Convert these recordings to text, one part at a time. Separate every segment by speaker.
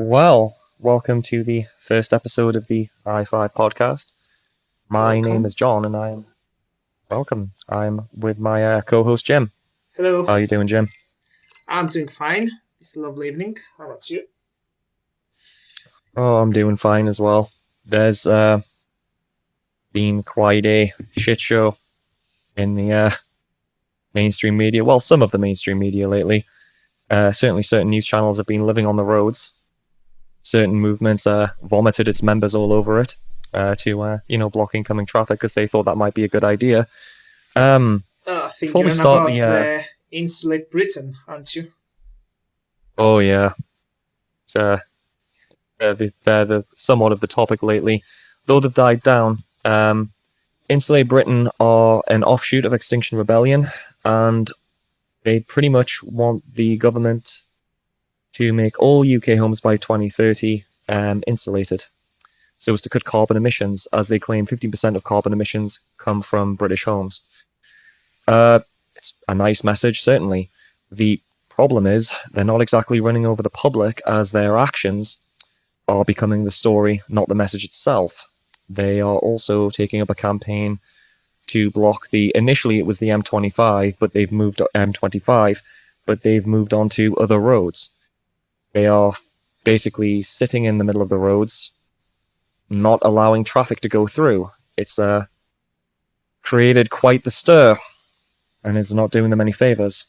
Speaker 1: Well, welcome to the first episode of the I5 podcast. My name
Speaker 2: Welcome.
Speaker 1: is John, and welcome. I'm with my co-host Jim.
Speaker 2: Hello.
Speaker 1: How are you doing, Jim?
Speaker 2: I'm doing fine. It's a lovely evening. How about you?
Speaker 1: Oh, I'm doing fine as well. There's been quite a shit show in the mainstream media. Well, some of the mainstream media lately. Certainly, certain news channels have been living on the roads. Certain movements vomited its members all over it to block incoming traffic because they thought that might be a good idea.
Speaker 2: I think
Speaker 1: Before we
Speaker 2: you're on
Speaker 1: start
Speaker 2: about
Speaker 1: the
Speaker 2: the Insulate Britain, aren't you?
Speaker 1: oh yeah, it's they're the somewhat of the topic lately, though they've died down. Insulate Britain are an offshoot of Extinction Rebellion, and they pretty much want the government to make all UK homes by 2030 insulated, so as to cut carbon emissions, as they claim 15% of carbon emissions come from British homes. It's a nice message, certainly. The problem is they're not exactly running over the public, as their actions are becoming the story, not the message itself. They are also taking up a campaign to block initially it was the M25, but they've moved M25, but they've moved on to other roads. They are basically sitting in the middle of the roads, not allowing traffic to go through. It's created quite the stir, and it's not doing them any favors.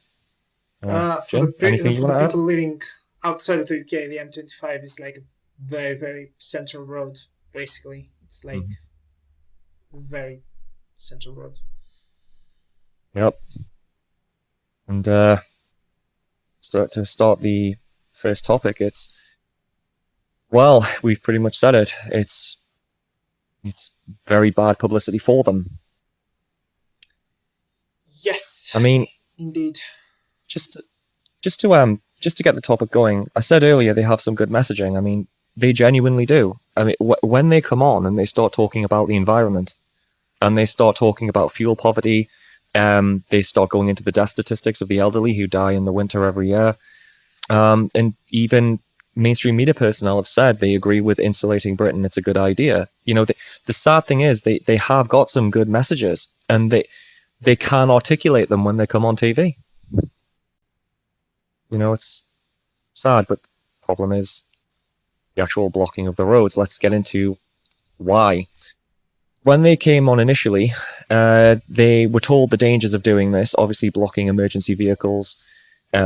Speaker 1: Jim, anything you
Speaker 2: For
Speaker 1: want
Speaker 2: the
Speaker 1: to add?
Speaker 2: people living outside of the UK, the M25 is like a very, very central road. Basically, it's like very central road.
Speaker 1: Yep. And to start the first topic, we've pretty much said it. It's very bad publicity for them.
Speaker 2: Yes.
Speaker 1: I mean,
Speaker 2: indeed.
Speaker 1: just to get the topic going, I said earlier they have some good messaging. I mean, they genuinely do. I mean, when they come on and they start talking about the environment, and they start talking about fuel poverty, they start going into the death statistics of the elderly who die in the winter every year, and even mainstream media personnel have said they agree with insulating Britain. It's a good idea. The sad thing is they have got some good messages, and they can articulate them when they come on TV. It's sad, but the problem is the actual blocking of the roads. Let's get into why. When they came on initially, they were told the dangers of doing this, obviously blocking emergency vehicles,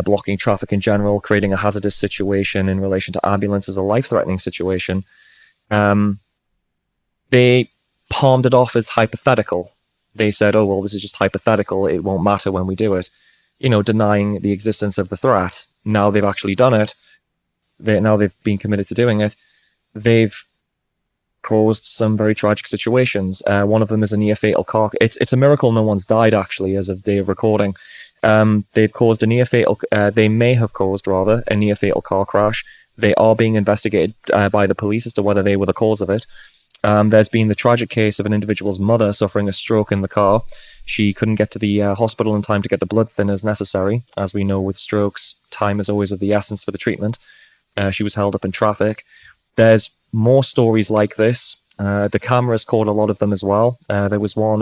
Speaker 1: blocking traffic in general, creating a hazardous situation in relation to ambulances, a life-threatening situation. They palmed it off as hypothetical. They said, oh, well, this is just hypothetical. It won't matter when we do it. Denying the existence of the threat. Now they've actually done it. Now they've been committed to doing it. They've caused some very tragic situations. One of them is a near-fatal car. It's a miracle no one's died, actually, as of day of recording. They've caused a near-fatal... they may have caused, rather, a near-fatal car crash. They are being investigated by the police as to whether they were the cause of it. There's been the tragic case of an individual's mother suffering a stroke in the car. She couldn't get to the hospital in time to get the blood thinners necessary. As we know, with strokes, time is always of the essence for the treatment. She was held up in traffic. There's more stories like this. The cameras caught a lot of them as well. There was one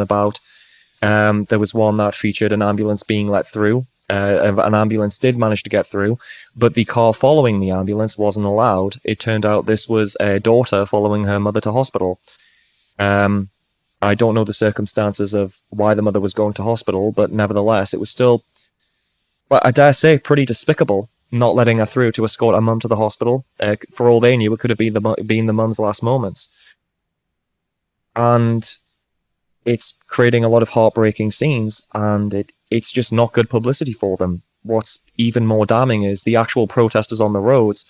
Speaker 1: that featured an ambulance being let through. An ambulance did manage to get through, but the car following the ambulance wasn't allowed. It turned out this was a daughter following her mother to hospital. I don't know the circumstances of why the mother was going to hospital, but nevertheless, it was still, well, I dare say, pretty despicable not letting her through to escort her mum to the hospital. For all they knew, it could have been the mum's last moments. And it's creating a lot of heartbreaking scenes, and it's just not good publicity for them. What's even more damning is the actual protesters on the roads.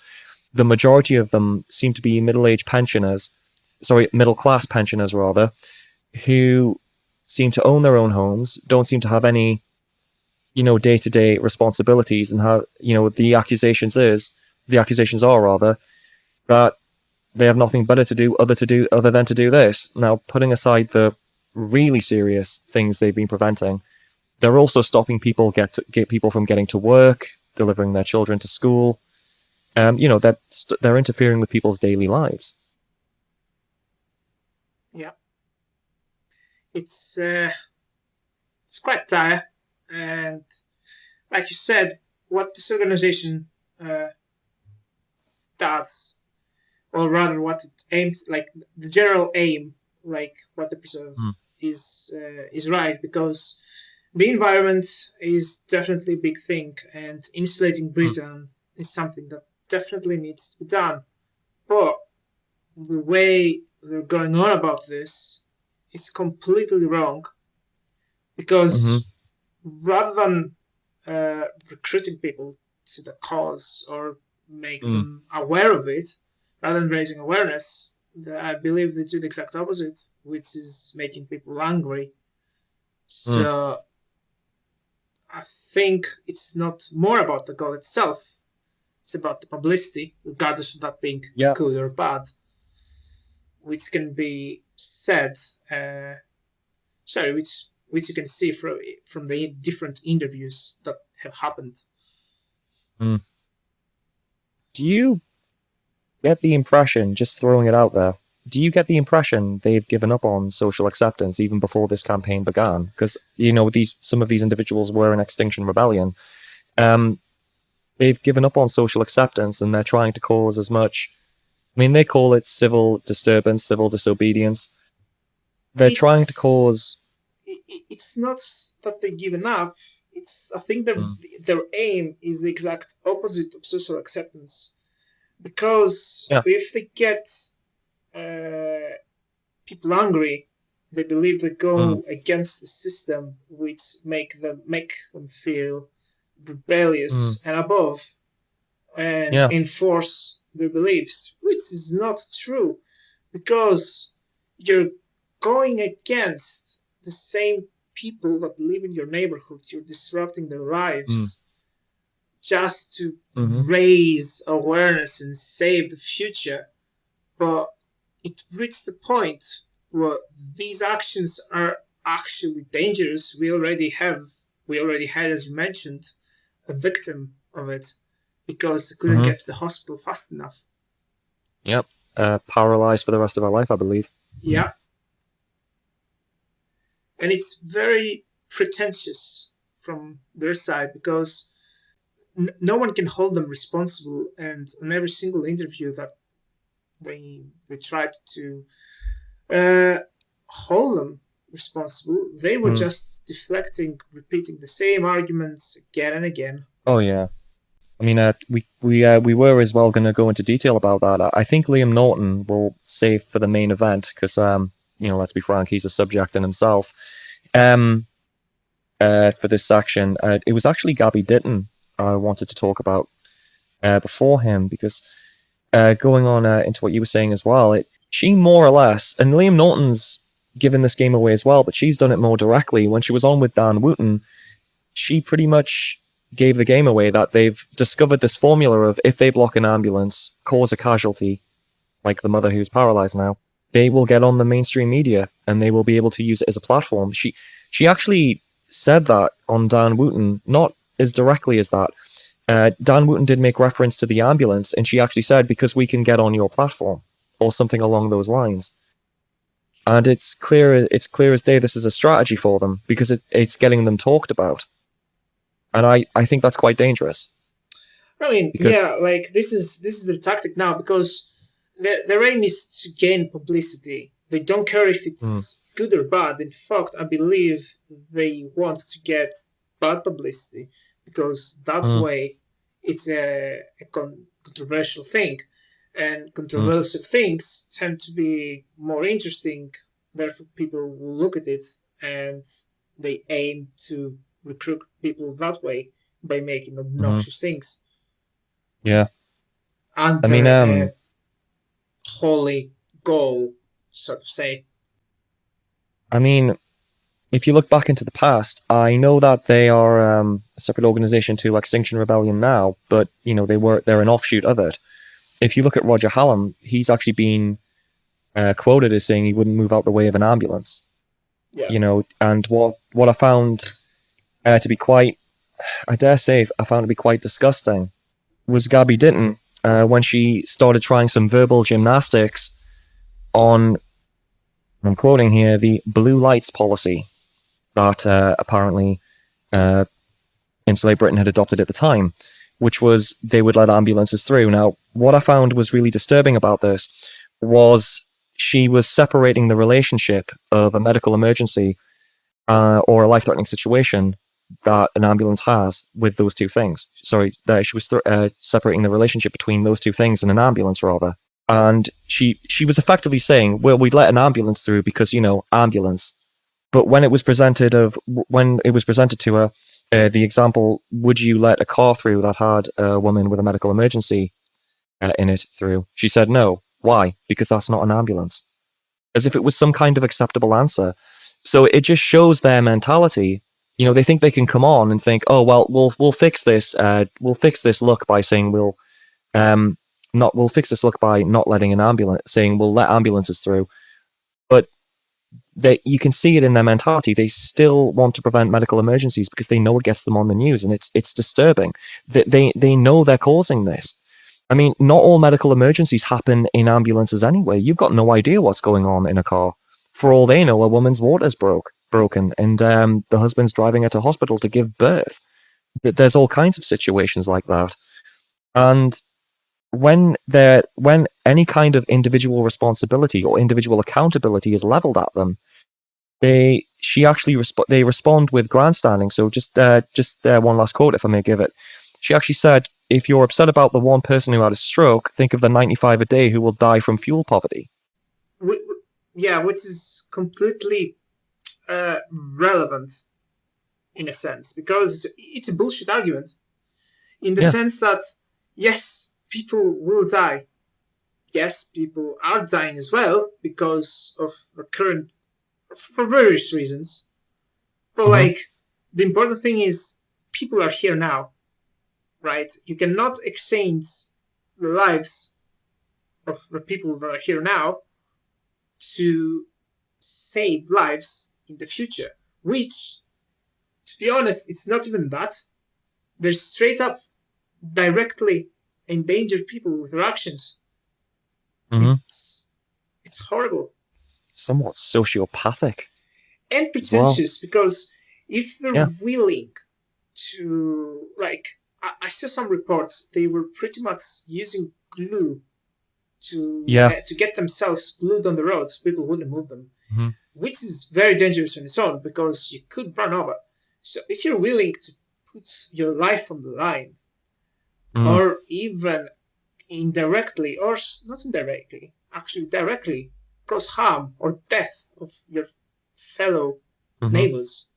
Speaker 1: The majority of them seem to be middle-class pensioners rather, who seem to own their own homes, don't seem to have any, day-to-day responsibilities, and how, the accusations are that they have nothing better to do other than to do this. Now, putting aside the really serious things they've been preventing, they're also stopping people get people from getting to work, delivering their children to school. that they're interfering with people's daily lives.
Speaker 2: Yeah, it's quite dire, and like you said, what this organization does, or rather, what it aims, like the general aim, like what they preserve,
Speaker 1: Mm.
Speaker 2: is right, because the environment is definitely a big thing, and insulating Britain is something that definitely needs to be done. But the way they're going on about this is completely wrong,
Speaker 1: Mm-hmm.
Speaker 2: because rather than recruiting people to the cause or make
Speaker 1: Mm.
Speaker 2: them aware of it, rather than raising awareness, I believe they do the exact opposite, which is making people angry.
Speaker 1: Mm.
Speaker 2: So I think it's not more about the goal itself. It's about the publicity, regardless of that being
Speaker 1: Yeah.
Speaker 2: good or bad, which can be said. Which you can see from the different interviews that have happened.
Speaker 1: Mm. Do you get the impression, just throwing it out there, do you get the impression they've given up on social acceptance even before this campaign began? Because some of these individuals were in Extinction Rebellion. They've given up on social acceptance, and they're trying to cause as much. I mean, they call it civil disturbance, civil disobedience. They're trying to
Speaker 2: It's
Speaker 1: cause.
Speaker 2: it's not that they've given up. I think
Speaker 1: Mm.
Speaker 2: their aim is the exact opposite of social acceptance, because
Speaker 1: Yeah.
Speaker 2: if they get people angry, they believe they
Speaker 1: Mm.
Speaker 2: go against the system, which make them feel
Speaker 1: Mm.
Speaker 2: rebellious and above, and
Speaker 1: Yeah.
Speaker 2: enforce their beliefs, which is not true, because you're going against the same people that live in your neighborhood. You're disrupting their
Speaker 1: Mm.
Speaker 2: lives just to
Speaker 1: Mm-hmm.
Speaker 2: raise awareness and save the future. But it reached the point where these actions are actually dangerous. We already had, as you mentioned, a victim of it, because they couldn't
Speaker 1: Mm-hmm.
Speaker 2: get to the hospital fast enough.
Speaker 1: Yep. Paralyzed for the rest of our life, I believe.
Speaker 2: Yeah. And it's very pretentious from their side, because no one can hold them responsible. And on every single interview that we tried to uh, hold them responsible, they were
Speaker 1: Mm.
Speaker 2: just deflecting, repeating the same arguments again and again.
Speaker 1: Oh yeah. I mean, we were as well going to go into detail about that. I think Liam Norton will save for the main event because, let's be frank, he's a subject in himself. For this section, it was actually Gabby Ditton I wanted to talk about before him because going on into what you were saying as well, she more or less, and Liam Norton's given this game away as well, but she's done it more directly. When she was on with Dan Wooten, she pretty much gave the game away that they've discovered this formula of if they block an ambulance, cause a casualty, like the mother who's paralyzed now, they will get on the mainstream media and they will be able to use it as a platform. She actually said that on Dan Wooten, not as directly as that. Dan Wooten did make reference to the ambulance, and she actually said, because we can get on your platform, or something along those lines. And it's clear as day this is a strategy for them, because it's getting them talked about. And I think that's quite dangerous.
Speaker 2: I mean,
Speaker 1: Because,
Speaker 2: yeah, like this is the tactic now, because their aim is to gain publicity. They don't care if
Speaker 1: mm,
Speaker 2: it's good or bad. In fact, I believe they want to get bad publicity, because that
Speaker 1: mm,
Speaker 2: way it's a controversial thing, and
Speaker 1: mm,
Speaker 2: controversial things tend to be more interesting. Therefore, people will look at it, and they aim to recruit people that way by making
Speaker 1: mm,
Speaker 2: obnoxious things
Speaker 1: yeah. I
Speaker 2: under
Speaker 1: mean,
Speaker 2: a holy goal, so to say.
Speaker 1: I mean, if you look back into the past, I know that they are a separate organization to Extinction Rebellion now, but they're an offshoot of it. If you look at Roger Hallam, he's actually been quoted as saying he wouldn't move out the way of an ambulance.
Speaker 2: Yeah.
Speaker 1: And what I found to be quite, I dare say, I found to be quite disgusting was Gabby Ditton when she started trying some verbal gymnastics on, I'm quoting here, the blue lights policy that apparently Insulate Britain had adopted at the time, which was they would let ambulances through. Now, what I found was really disturbing about this was she was separating the relationship of a medical emergency or a life-threatening situation that an ambulance has with those two things. Sorry, she was separating the relationship between those two things in an ambulance, rather. And she was effectively saying, well, we'd let an ambulance through because, you know, ambulance. But when it was presented to her, the example, would you let a car through that had a woman with a medical emergency in it through? She said no. Why? Because that's not an ambulance. As if it was some kind of acceptable answer. So it just shows their mentality. You know, they think they can come on and think, oh well, we'll fix this. We'll fix this look by saying we'll fix this look by not letting an ambulance, saying we'll let ambulances through. But you can see it in their mentality. They still want to prevent medical emergencies because they know it gets them on the news, and it's disturbing. They know they're causing this. I mean, not all medical emergencies happen in ambulances anyway. You've got no idea what's going on in a car. For all they know, a woman's water's broken, and the husband's driving her to hospital to give birth. There's all kinds of situations like that, and when any kind of individual responsibility or individual accountability is leveled at them, they respond with grandstanding. So just one last quote, if I may give it. She actually said, "If you're upset about the one person who had a stroke, think of the 95 a day who will die from fuel poverty."
Speaker 2: Yeah, which is completely relevant in a sense, because it's a bullshit argument in the sense that yes, people will die. Yes, people are dying as well because of the current, for various reasons. But like, the important thing is people are here now, right? You cannot exchange the lives of the people that are here now to save lives in the future, which, to be honest, it's not even that. They're straight up directly endanger people with their actions. It's horrible.
Speaker 1: Somewhat sociopathic.
Speaker 2: And pretentious, because if they're willing to, like, I saw some reports, they were pretty much using glue to get themselves glued on the roads. People wouldn't move them, which is very dangerous on its own because you could run over. So if you're willing to put your life on the line, or even indirectly, or not indirectly, actually directly, cause harm or death of your fellow neighbors,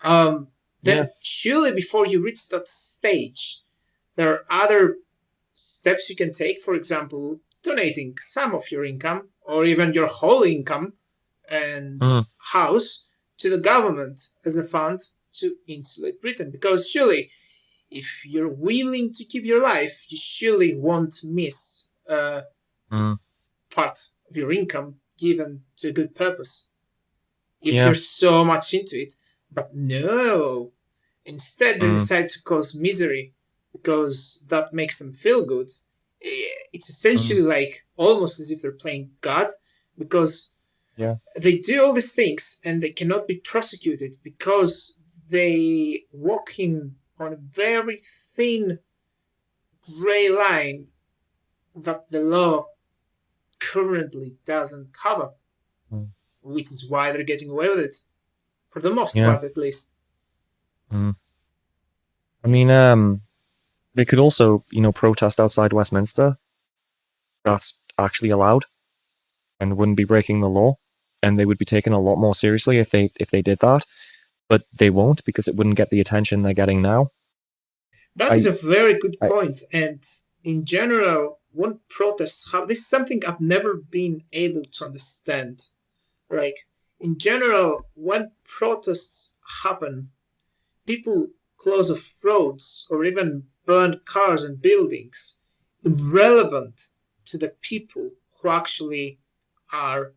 Speaker 2: then surely before you reach that stage, there are other steps you can take. For example, donating some of your income or even your whole income and house to the government as a fund to insulate Britain. Because surely, if you're willing to keep your life, you surely won't miss part of your income given to a good purpose. If you're so much into it. But no, instead they decide to cause misery because that makes them feel good. It's essentially like almost as if they're playing God, because they do all these things and they cannot be prosecuted because they walk on a very thin gray line that the law currently doesn't cover, which is why they're getting away with it, for the most part at least.
Speaker 1: I mean, they could also, protest outside Westminster. That's actually allowed, and wouldn't be breaking the law, and they would be taken a lot more seriously if they did that. But they won't, because it wouldn't get the attention they're getting now.
Speaker 2: That is a very good point. And in general, when protests happen, this is something I've never been able to understand. Like, in general, when protests happen, people close off roads or even burn cars and buildings, irrelevant to the people who actually are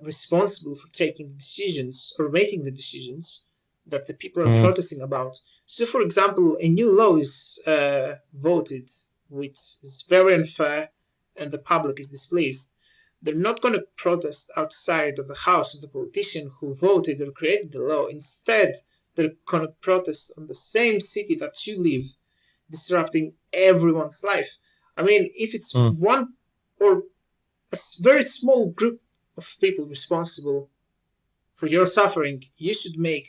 Speaker 2: responsible for taking the decisions or making the decisions. that the people are protesting about. So, for example, a new law is voted, which is very unfair, and the public is displeased. They're not going to protest outside of the house of the politician who voted or created the law. Instead, they're going to protest on the same city that you live, disrupting everyone's life. I mean, if it's one or a very small group of people responsible for your suffering, you should make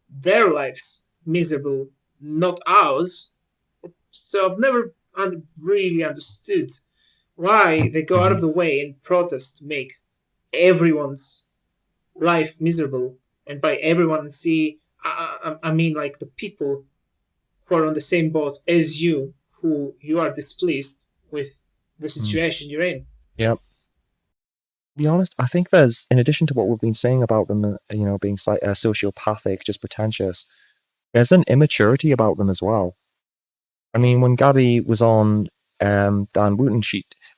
Speaker 2: their lives miserable, not ours. So I've never really understood why they go out of the way and protest to make everyone's life miserable. And by everyone, I mean like the people who are on the same boat as you, who you are displeased with the situation you're in.
Speaker 1: Yep. To be honest, I think there's, in addition to what we've been saying about them, being sociopathic, just pretentious, there's an immaturity about them as well. I mean, when Gabby was on Dan Wooten,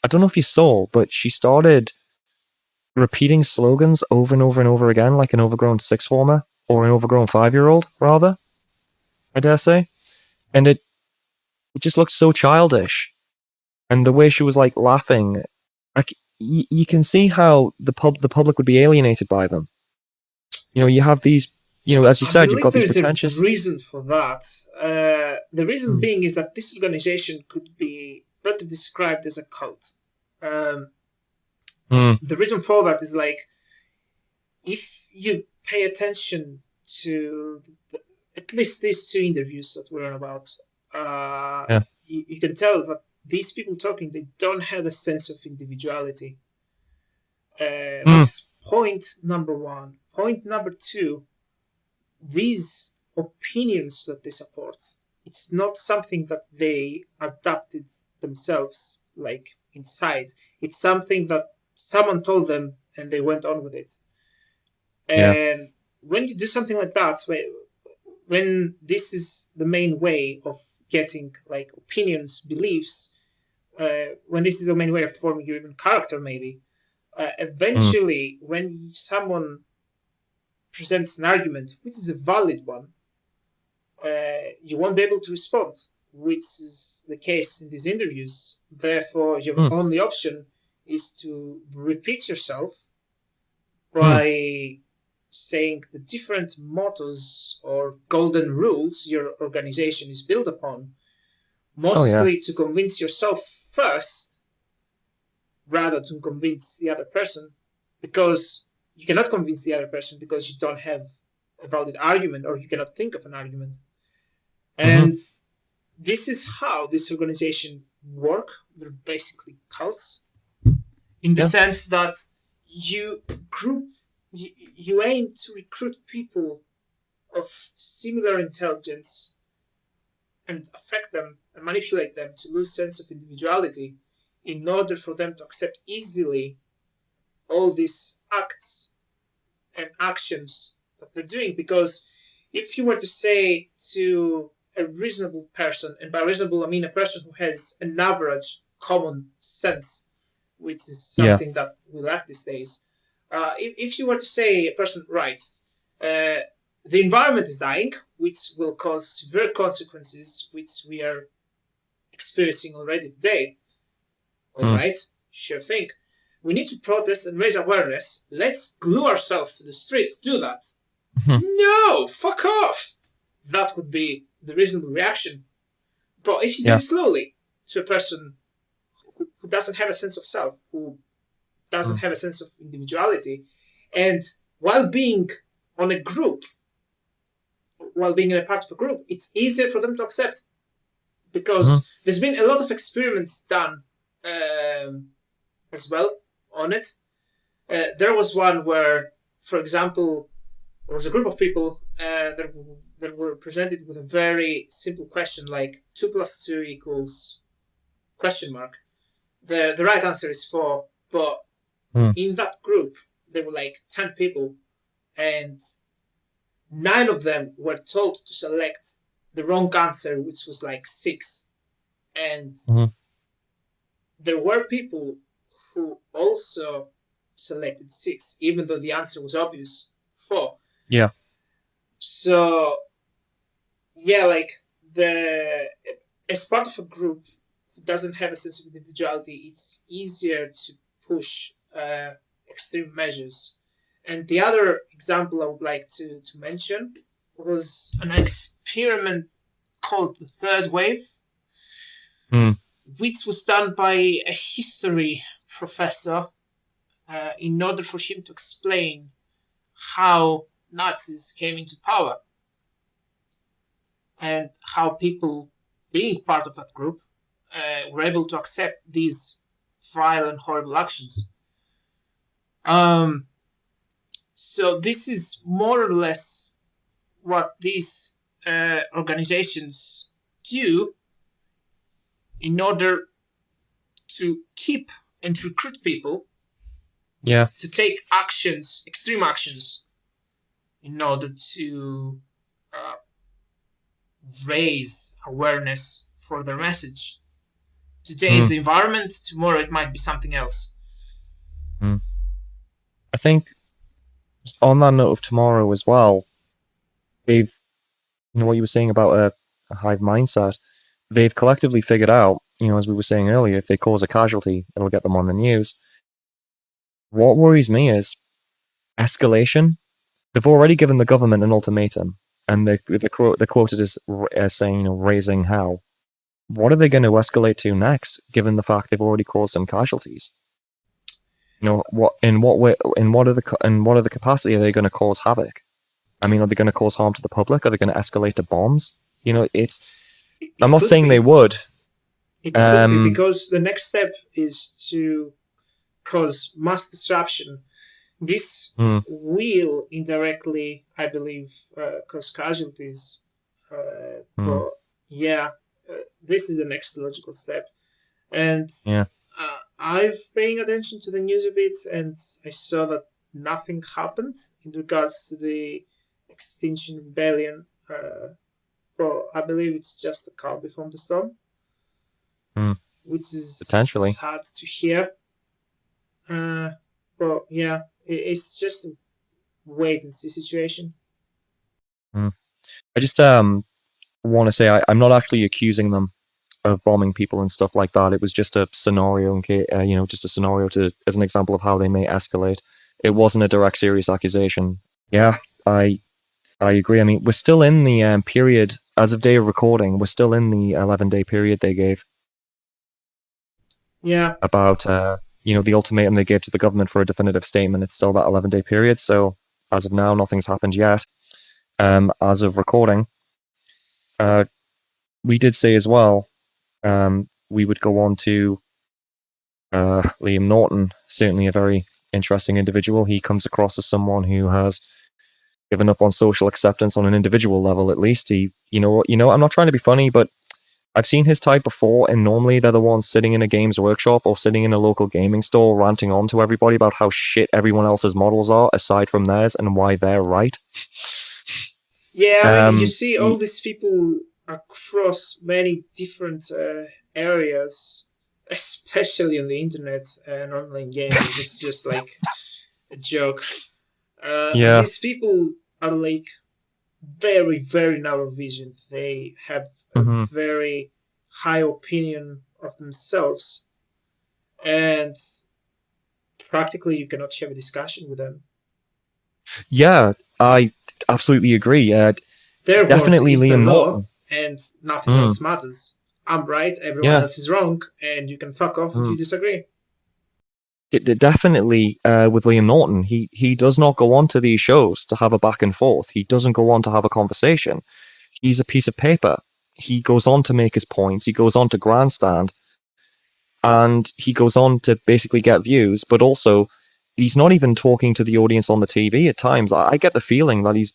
Speaker 1: I don't know if you saw, but she started repeating slogans over and over and over again, like an overgrown sixth former, or an overgrown 5-year-old, rather, I dare say. And it just looked so childish. And the way she was like laughing, like you can see how the public would be alienated by them. You have these, as you said, you've got these pretentious.
Speaker 2: There's a reason for that. The reason being is that this organization could be better described as a cult. The reason for that is like, if you pay attention to at least these 2 interviews that we're on about, you can tell that these people talking, they don't have a sense of individuality. That's point number 1. Point number 2, these opinions that they support, it's not something that they adapted themselves, like inside. It's something that someone told them and they went on with it. And when you do something like that, when this is the main way of getting like opinions, beliefs, when this is the main way of forming your even character, maybe, eventually when someone presents an argument which is a valid one, you won't be able to respond, which is the case in these interviews. Therefore, your only option is to repeat yourself by saying the different mottos or golden rules your organization is built upon, mostly to convince yourself first rather than convince the other person, because you cannot convince the other person because you don't have a valid argument, or you cannot think of an argument. And this is how this organization work. They're basically cults, in the sense that you aim to recruit people of similar intelligence and affect them and manipulate them to lose sense of individuality, in order for them to accept easily all these acts and actions that they're doing. Because if you were to say to a reasonable person, and by reasonable I mean a person who has an average common sense, which is something that we lack these days, if you were to say a person, right, the environment is dying, which will cause severe consequences, which we are experiencing already today. All right, sure thing. We need to protest and raise awareness. Let's glue ourselves to the street to do that. No, fuck off. That would be the reasonable reaction. But if you do it slowly to a person who doesn't have a sense of self, who doesn't have a sense of individuality, and while being on a group, while being a part of a group, it's easier for them to accept. Because there's been a lot of experiments done as well on it. There was one where, for example, there was a group of people that were presented with a very simple question, like 2 + 2 equals question mark. The right answer is 4, but in that group there were like 10 people, and 9 of them were told to select the wrong answer, which was like 6. And there were people who also selected 6, even though the answer was obvious 4.
Speaker 1: Yeah.
Speaker 2: So yeah, like the as part of a group that doesn't have a sense of individuality, it's easier to push extreme measures. And the other example I would like to mention was an experiment called the third wave,
Speaker 1: Mm.
Speaker 2: which was done by a history professor in order for him to explain how Nazis came into power and how people being part of that group were able to accept these vile and horrible actions. Um, so this is more or less what these organizations do in order to keep and recruit people
Speaker 1: Yeah.
Speaker 2: to take actions, extreme actions, in order to uh, raise awareness for their message. Today is
Speaker 1: Mm.
Speaker 2: the environment, tomorrow it might be something else.
Speaker 1: Mm. I think on that note of tomorrow as well, they've, what you were saying about a hive mindset, they've collectively figured out, as we were saying earlier, if they cause a casualty, it'll get them on the news. What worries me is escalation. They've already given the government an ultimatum, and they're quoted as saying, raising hell. What are they going to escalate to next, given the fact they've already caused some casualties? What in what way, in what are the capacity are they going to cause havoc? I mean, are they going to cause harm to the public? Are they going to escalate to bombs? I'm
Speaker 2: It
Speaker 1: not
Speaker 2: could
Speaker 1: saying they
Speaker 2: be.
Speaker 1: would.
Speaker 2: It could be
Speaker 1: Um,
Speaker 2: because the next step is to cause mass disruption. This
Speaker 1: hmm,
Speaker 2: will indirectly, I believe, cause casualties.
Speaker 1: hmm,
Speaker 2: But yeah, this is the next logical step. And
Speaker 1: yeah,
Speaker 2: I've paying attention to the news a bit, and I saw that nothing happened in regards to the Extinction Rebellion. But I believe it's just a calm before the storm,
Speaker 1: hmm,
Speaker 2: which is
Speaker 1: potentially.
Speaker 2: sad to hear. Uh, but yeah, it's just a wait and see situation.
Speaker 1: Hmm. I just want to say I'm not actually accusing them of bombing people and stuff like that. It was just a scenario, in case, just a scenario to as an example of how they may escalate. It wasn't a direct, serious accusation. Yeah, I agree. I mean, we're still in the period as of day of recording. We're still in the 11-day period they gave
Speaker 2: Yeah,
Speaker 1: about the ultimatum they gave to the government for a definitive statement. It's still that 11-day period. So as of now, nothing's happened yet. As of recording, uh, we did say as well we would go on to Liam Norton, certainly a very interesting individual. He comes across as someone who has given up on social acceptance on an individual level, at least. I'm not trying to be funny, but I've seen his type before, and normally they're the ones sitting in a games workshop or sitting in a local gaming store ranting on to everybody about how shit everyone else's models are aside from theirs and why they're right.
Speaker 2: yeah. I mean, you
Speaker 1: Um,
Speaker 2: see all
Speaker 1: he,
Speaker 2: these people across many different areas, especially on the internet and online gaming. It's just like a joke.
Speaker 1: yeah,
Speaker 2: These people are like very, very narrow visioned. They have a
Speaker 1: hmm
Speaker 2: very high opinion of themselves, and practically you cannot have a discussion with them.
Speaker 1: yeah, I absolutely agree.
Speaker 2: Their word
Speaker 1: Definitely
Speaker 2: is the
Speaker 1: Liam
Speaker 2: law,
Speaker 1: Norton.
Speaker 2: and nothing
Speaker 1: Mm,
Speaker 2: else matters. I'm right, everyone
Speaker 1: yeah.
Speaker 2: else is wrong, and you can fuck off if
Speaker 1: Mm.
Speaker 2: you disagree.
Speaker 1: Definitely with Liam Norton, he does not go on to these shows to have a back and forth. He doesn't go on to have a conversation. He's a piece of paper. He goes on to make his points. He goes on to grandstand, and he goes on to basically get views. But also, he's not even talking to the audience on the TV at times. I get the feeling that he's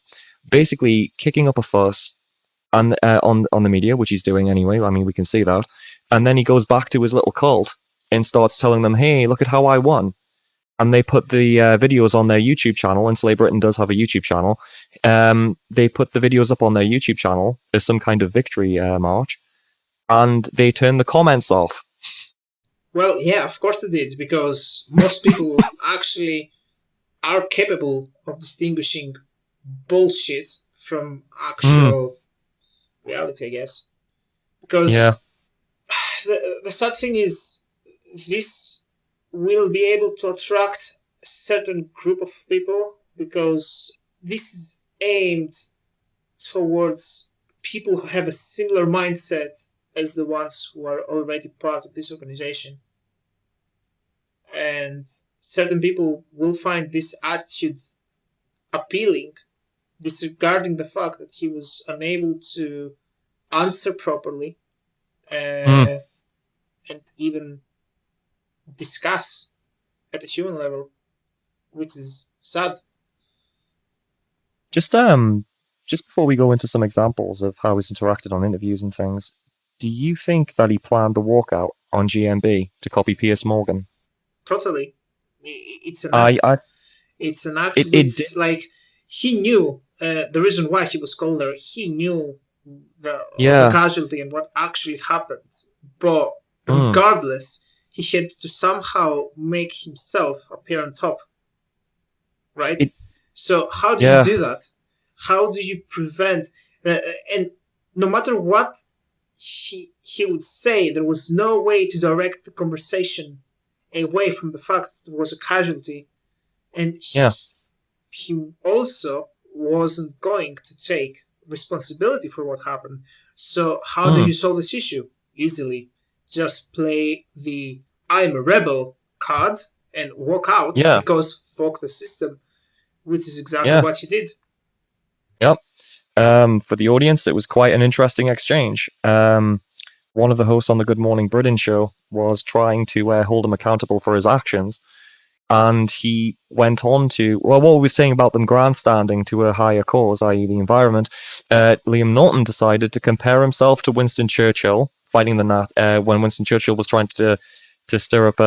Speaker 1: basically kicking up a fuss and on the media, which he's doing anyway. I mean, we can see that. And then he goes back to his little cult and starts telling them, "Hey, look at how I won." And they put the videos on their YouTube channel. Insulate Britain does have a YouTube channel. They put the videos up on their YouTube channel as some kind of victory march, and they turn the comments off.
Speaker 2: Well, yeah, of course they did, because most people actually are capable of distinguishing bullshit from actual reality, I guess. Because the sad thing is, this will be able to attract a certain group of people because this is aimed towards people who have a similar mindset as the ones who are already part of this organization. And certain people will find this attitude appealing, disregarding the fact that he was unable to answer properly and even discuss at a human level, which is sad.
Speaker 1: Just before we go into some examples of how he's interacted on interviews and things, do you think that he planned the walkout on GMB to copy Piers Morgan?
Speaker 2: Totally. It's an act. It's an act. Like, he knew the reason why he was called there. He knew the casualty and what actually happened. But regardless, he had to somehow make himself appear on top. Right? So how do you do that? How do you prevent... and no matter what he would say, there was no way to direct the conversation away from the fact that there was a casualty. And he also wasn't going to take responsibility for what happened. So how do you solve this issue? Easily. Just play the I'm a rebel card and walk out because fuck the system, which is exactly what he did.
Speaker 1: Yep. For the audience, it was quite an interesting exchange. One of the hosts on the Good Morning Britain show was trying to hold him accountable for his actions. And he went on to, well, what we were saying about them grandstanding to a higher cause, i.e. the environment, Liam Norton decided to compare himself to Winston Churchill, fighting the when Winston Churchill was trying to stir up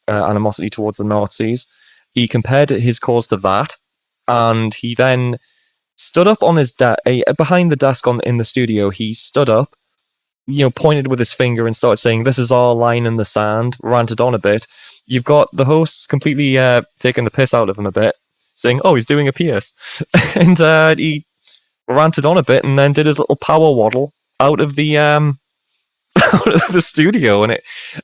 Speaker 1: animosity towards the Nazis. He compared his cause to that, and he then stood up on his behind the desk in the studio. He stood up, pointed with his finger and started saying, "This is our line in the sand," ranted on a bit. You've got the hosts completely taking the piss out of him a bit, saying, "Oh, he's doing a PS," and he ranted on a bit and then did his little power waddle out of the out of the studio, and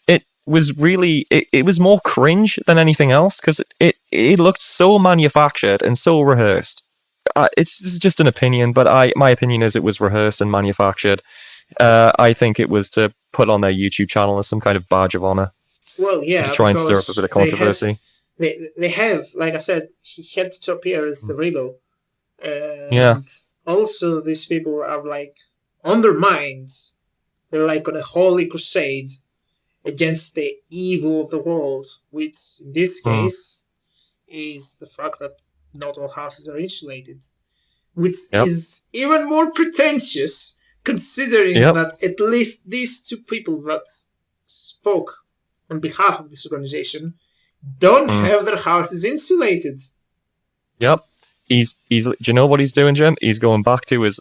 Speaker 1: it was really it was more cringe than anything else because it looked so manufactured and so rehearsed. This is just an opinion, but my opinion is it was rehearsed and manufactured. I think it was to put on their YouTube channel as some kind of badge of honor.
Speaker 2: Well, yeah,
Speaker 1: to try and stir up a bit of controversy.
Speaker 2: They have, like I said, he had to appear as the rebel.
Speaker 1: And
Speaker 2: also, these people are like on their minds. They're like on a holy crusade against the evil of the world, which in this case is the fact that not all houses are insulated, which is even more pretentious considering that at least these two people that spoke on behalf of this organization don't have their houses insulated.
Speaker 1: Yep. He's do you know what he's doing, Jim? He's going back to his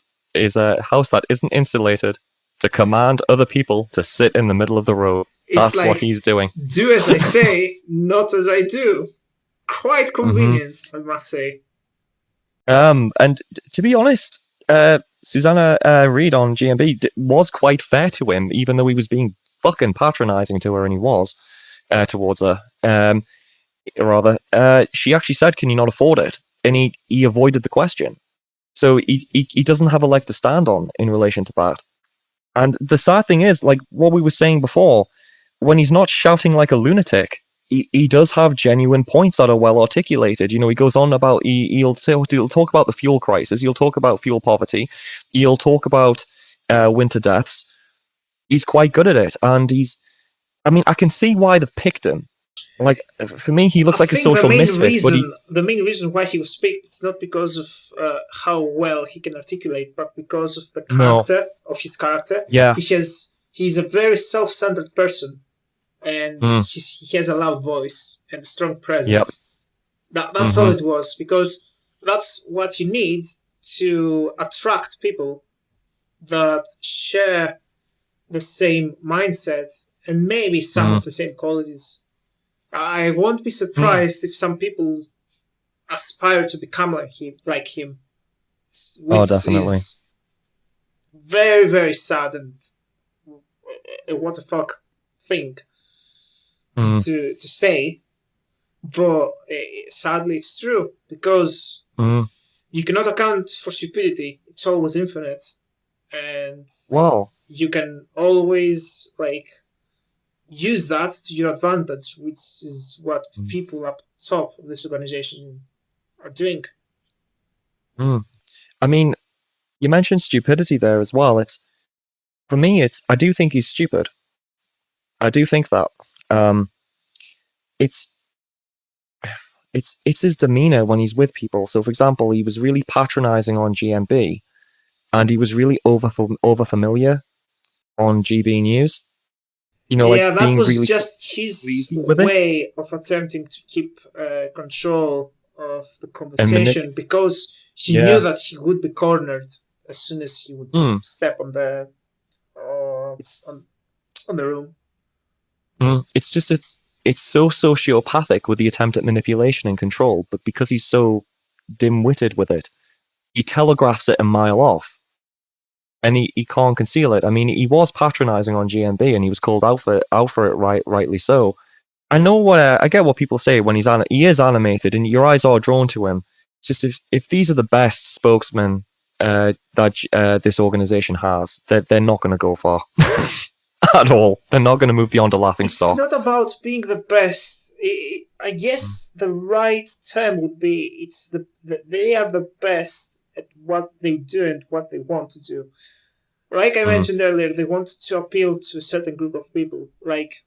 Speaker 1: house that isn't insulated to command other people to sit in the middle of the road. That's like, what he's doing.
Speaker 2: Do as I say, not as I do. Quite convenient, I must say.
Speaker 1: And to be honest, Susanna Reid on GMB was quite fair to him, even though he was being fucking patronizing to her, and he was towards her. She actually said, "Can you not afford it?" And he avoided the question. So he doesn't have a leg to stand on in relation to that. And the sad thing is, like what we were saying before, when he's not shouting like a lunatic, he does have genuine points that are well articulated. He goes on about he'll talk about the fuel crisis, he'll talk about fuel poverty, he'll talk about winter deaths. He's quite good at it, and I can see why they've picked him. Like, for me, he looks like a social misfit.
Speaker 2: The main reason why he was picked is not because of how well he can articulate, but because of the character of his character.
Speaker 1: Yeah,
Speaker 2: he's a very self-centered person, and he has a loud voice and a strong presence. That's all it was, because that's what you need to attract people that share the same mindset and maybe some of the same qualities. I won't be surprised if some people aspire to become like him.
Speaker 1: Oh,
Speaker 2: which
Speaker 1: definitely.
Speaker 2: is very, very sad and a what the fuck thing
Speaker 1: Mm,
Speaker 2: to say. But sadly, it's true because
Speaker 1: mm.
Speaker 2: you cannot account for stupidity. It's always infinite, and
Speaker 1: Well,
Speaker 2: you can always like use that to your advantage, which is what
Speaker 1: mm,
Speaker 2: people up top of this organization are doing.
Speaker 1: mm. I mean, you mentioned stupidity there as well. It's for me. It's I do think he's stupid. I do think that. Um, it's it's his demeanor when he's with people. So, for example, he was really patronizing on GMB, and he was really over familiar on GB News. You know, like
Speaker 2: Yeah, that
Speaker 1: being
Speaker 2: was
Speaker 1: really
Speaker 2: just his
Speaker 1: sleazy with it
Speaker 2: way of attempting to keep control of the
Speaker 1: and
Speaker 2: conversation because he knew
Speaker 1: Yeah.
Speaker 2: that he would be cornered as soon as he would
Speaker 1: Mm.
Speaker 2: step on the uh,
Speaker 1: It's
Speaker 2: on, on the room.
Speaker 1: it's just it's so sociopathic with the attempt at manipulation and control, but because he's so dim-witted with it, he telegraphs it a mile off, and he can't conceal it. I mean, he was patronizing on GMB, and he was called out for it, rightly so. I know what I get what people say when he is animated, and your eyes are drawn to him. It's just if these are the best spokesmen that this organization has, they're not going to go far at all. They're not going to move beyond a laughing
Speaker 2: It's
Speaker 1: stock.
Speaker 2: not about being the best. I
Speaker 1: Mm,
Speaker 2: guess the right term would be they are the best at what they do and what they want to do. Like I
Speaker 1: mm,
Speaker 2: mentioned earlier, they want to appeal to a certain group of people. Like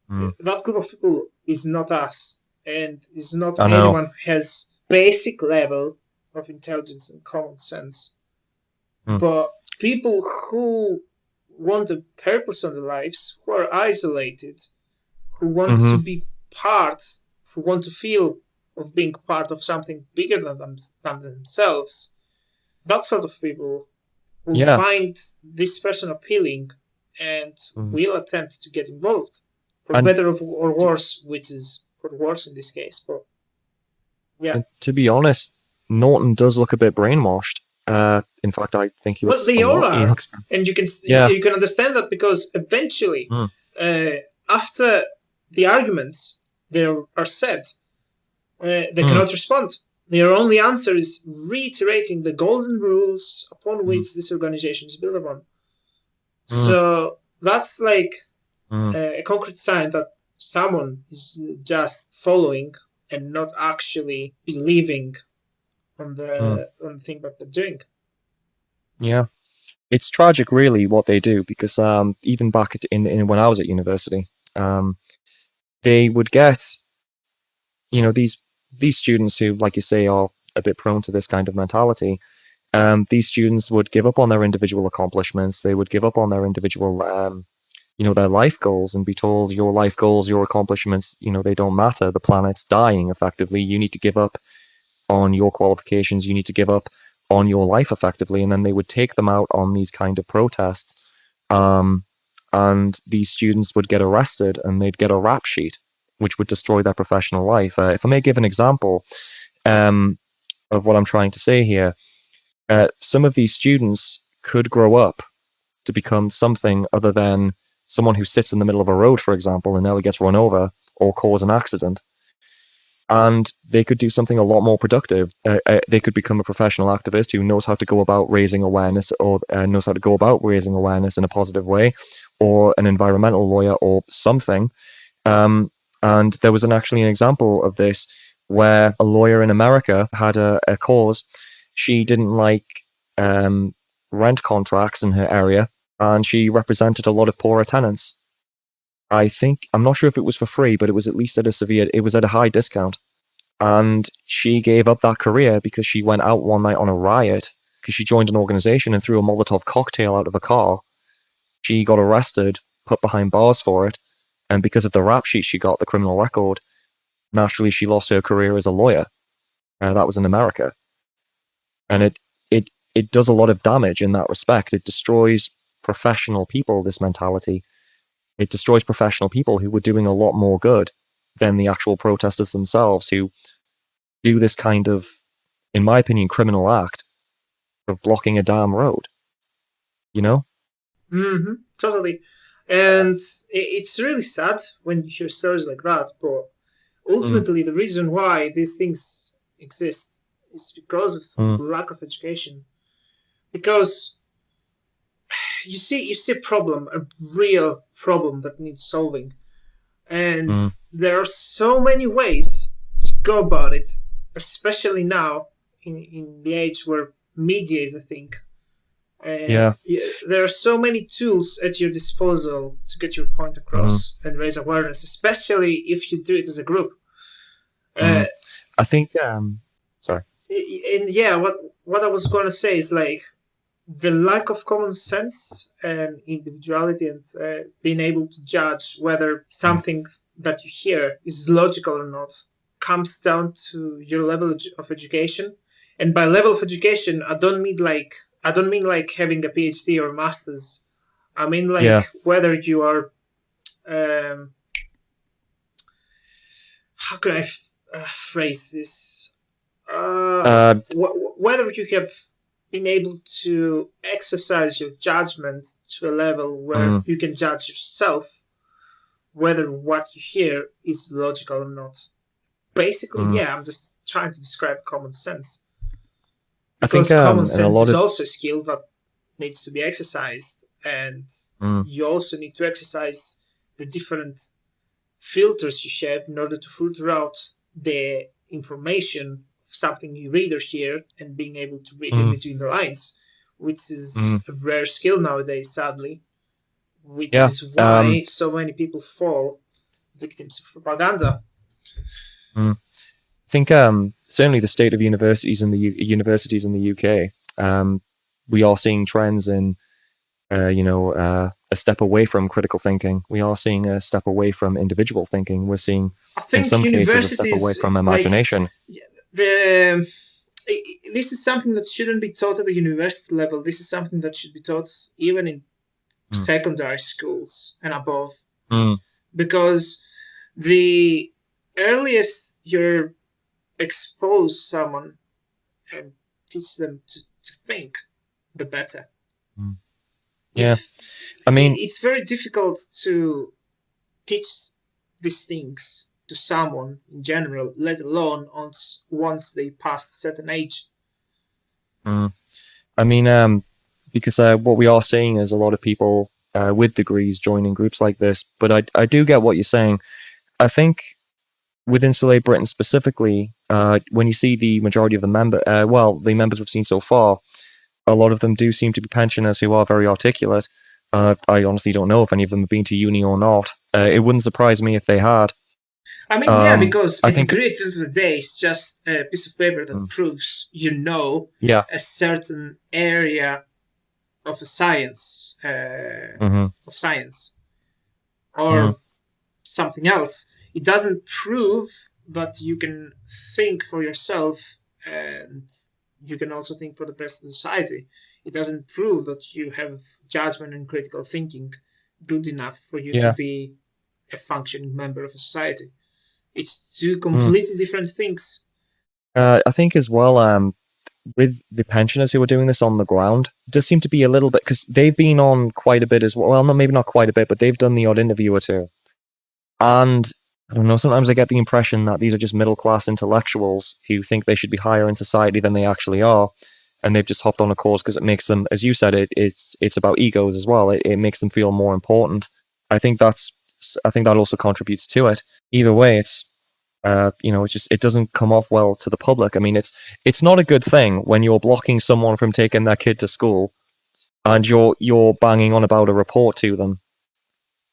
Speaker 1: mm.
Speaker 2: that group of people is not us, and is not
Speaker 1: I know.
Speaker 2: anyone who has basic level of intelligence and common sense.
Speaker 1: Mm,
Speaker 2: But people who want a purpose on their lives, who are isolated, who want to
Speaker 1: mm-hmm.
Speaker 2: be part, who want to feel of being part of something bigger than themselves, that sort of people will
Speaker 1: Yeah.
Speaker 2: find this person appealing and
Speaker 1: Mm.
Speaker 2: will attempt to get involved, for
Speaker 1: And
Speaker 2: better or worse, which is for worse in this case. But yeah,
Speaker 1: to be honest, Norton does look a bit brainwashed. In fact, I think he
Speaker 2: well,
Speaker 1: looks
Speaker 2: they
Speaker 1: a
Speaker 2: all
Speaker 1: lot. He
Speaker 2: are,
Speaker 1: looks.
Speaker 2: and
Speaker 1: Yeah.
Speaker 2: you can understand that because eventually,
Speaker 1: Mm,
Speaker 2: uh, after the arguments there are said, they
Speaker 1: mm,
Speaker 2: cannot respond. Their only answer is reiterating the golden rules upon
Speaker 1: mm,
Speaker 2: which this organization is built upon.
Speaker 1: mm,
Speaker 2: So that's like
Speaker 1: mm,
Speaker 2: a concrete sign that someone is just following and not actually believing
Speaker 1: mm.
Speaker 2: on the thing that they're doing.
Speaker 1: Yeah. It's tragic, really, what they do because even back in when I was at university, um, they would get these students who, like you say, are a bit prone to this kind of mentality. These students would give up on their individual accomplishments. They would give up on their individual, their life goals, and be told your life goals, your accomplishments, they don't matter. The planet's dying. Effectively, you need to give up on your qualifications. You need to give up on your life, effectively, and then they would take them out on these kind of protests. Um, and these students would get arrested, and they'd get a rap sheet, which would destroy their professional life. If I may give an example um, of what I'm trying to say here, some of these students could grow up to become something other than someone who sits in the middle of a road, for example, and nearly gets run over or cause an accident. And they could do something a lot more productive. They could become a professional activist who knows how to go about raising awareness, or knows how to go about raising awareness in a positive way, or an environmental lawyer or something. And there was actually an example of this where a lawyer in America had a cause. She didn't like rent contracts in her area, and she represented a lot of poorer tenants. I'm not sure if it was for free, but it was at least it was at a high discount. And she gave up that career because she went out one night on a riot because she joined an organization and threw a Molotov cocktail out of a car. She got arrested, put behind bars for it, and because of the rap sheet she got, the criminal record, naturally she lost her career as a lawyer. That was in America. And it does a lot of damage in that respect. It destroys professional people, this mentality. It destroys professional people who were doing a lot more good than the actual protesters themselves, who do this kind of, in my opinion, criminal act of blocking a damn road. You know?
Speaker 2: Totally. And it's really sad when you hear stories like that, but
Speaker 1: Mm,
Speaker 2: ultimately the reason why these things exist is because
Speaker 1: mm,
Speaker 2: of lack of education. Because you see a problem, a real problem that needs solving. And
Speaker 1: mm,
Speaker 2: there are so many ways to go about it, especially now in the age where media is a thing.
Speaker 1: yeah.
Speaker 2: There are so many tools at your disposal to get your point
Speaker 1: Mm,
Speaker 2: across and raise awareness, especially if you do it as a group. Uh,
Speaker 1: mm. I think. Sorry.
Speaker 2: and yeah, what I was going to say is like the lack of common sense and individuality and being able to judge whether
Speaker 1: Mm,
Speaker 2: something that you hear is logical or not comes down to your level of education. And by level of education, I don't mean like having a PhD or a master's. I mean like
Speaker 1: yeah.
Speaker 2: whether you are um, how can I phrase this?
Speaker 1: Uh.
Speaker 2: Whether you have been able to exercise your judgment to a level where
Speaker 1: Mm,
Speaker 2: you can judge yourself whether what you hear is logical or not. Basically,
Speaker 1: mm.
Speaker 2: yeah, I'm just trying to describe common sense
Speaker 1: I think.
Speaker 2: because common
Speaker 1: And a
Speaker 2: sense
Speaker 1: lot
Speaker 2: is
Speaker 1: of.
Speaker 2: also a skill that needs to be exercised, and
Speaker 1: Mm,
Speaker 2: you also need to exercise the different filters you have in order to filter out the information of something you read or hear and being able to read in
Speaker 1: mm,
Speaker 2: between the lines, which
Speaker 1: mm.
Speaker 2: is a rare skill nowadays, sadly, which
Speaker 1: Yeah.
Speaker 2: is why so many people fall victims of propaganda.
Speaker 1: Mm. I think certainly the state of universities in the universities in the UK, we are seeing trends in a step away from critical thinking. We are seeing a step away from individual thinking. We're seeing,
Speaker 2: I
Speaker 1: in
Speaker 2: think
Speaker 1: some cases, a step away
Speaker 2: universities
Speaker 1: from
Speaker 2: like
Speaker 1: imagination.
Speaker 2: the this is something that shouldn't be taught at the university level. This is something that should be taught even in
Speaker 1: Mm,
Speaker 2: secondary schools and above,
Speaker 1: mm,
Speaker 2: because the earliest you're exposed someone and teach them to think, the better.
Speaker 1: mm. Yeah,
Speaker 2: If
Speaker 1: I mean,
Speaker 2: it's very difficult to teach these things to someone in general, let alone once they pass a certain age.
Speaker 1: mm, I mean, because what we are seeing is a lot of people with degrees joining groups like this. But I do get what you're saying. I think with Insulate Britain specifically, when you see the majority of the members we've seen so far, a lot of them do seem to be pensioners who are very articulate. I honestly don't know if any of them have been to uni or not. It wouldn't surprise me if they had.
Speaker 2: I mean, yeah, because
Speaker 1: I
Speaker 2: a
Speaker 1: think,
Speaker 2: degree at the end of the day is just a piece of paper that
Speaker 1: mm,
Speaker 2: proves you know
Speaker 1: yeah,
Speaker 2: a certain area of a science,
Speaker 1: hmm,
Speaker 2: of science,
Speaker 1: mm,
Speaker 2: or something else. It doesn't prove that you can think for yourself and you can also think for the rest of the society. It doesn't prove that you have judgment and critical thinking good enough for you to
Speaker 1: yeah,
Speaker 2: be a functioning member of a society. It's two
Speaker 1: mm.
Speaker 2: completely different things.
Speaker 1: I think as well. With the pensioners who are doing this on the ground, does seem to be a little bit because they've been on quite a bit as well. Well, not maybe not quite a bit, but they've done the odd interview or two. And I don't know. Sometimes I get the impression that these are just middle class intellectuals who think they should be higher in society than they actually are, and they've just hopped on a course because it makes them, as you said, it's about egos as well. It makes them feel more important. I think that's I think that also contributes to it. Either way, it doesn't come off well to the public. I mean, it's not a good thing when you're blocking someone from taking their kid to school and you're banging on about a report to them,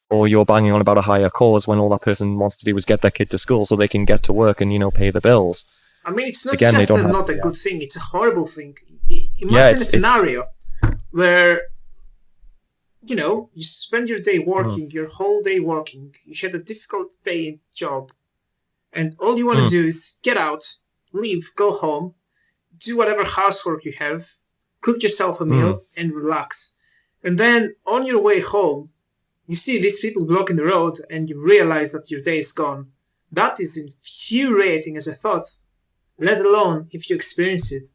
Speaker 1: or you're banging on about a higher cause when all that person wants to do is get their kid to school so they can get to work and pay the bills.
Speaker 2: I mean, it's not
Speaker 1: Again, they
Speaker 2: just
Speaker 1: don't have
Speaker 2: not a
Speaker 1: the
Speaker 2: good thing, it's a horrible thing.
Speaker 1: yeah.
Speaker 2: Imagine a
Speaker 1: It's
Speaker 2: scenario where you spend your day
Speaker 1: mm,
Speaker 2: working, your whole day working, you had a difficult day in job, and all you want to
Speaker 1: mm,
Speaker 2: do is get out, leave, go home, do whatever housework you have, cook yourself a
Speaker 1: mm,
Speaker 2: meal, and relax. And then on your way home, you see these people blocking the road, and you realize that your day is gone. That is infuriating as a thought, let alone if you experience it.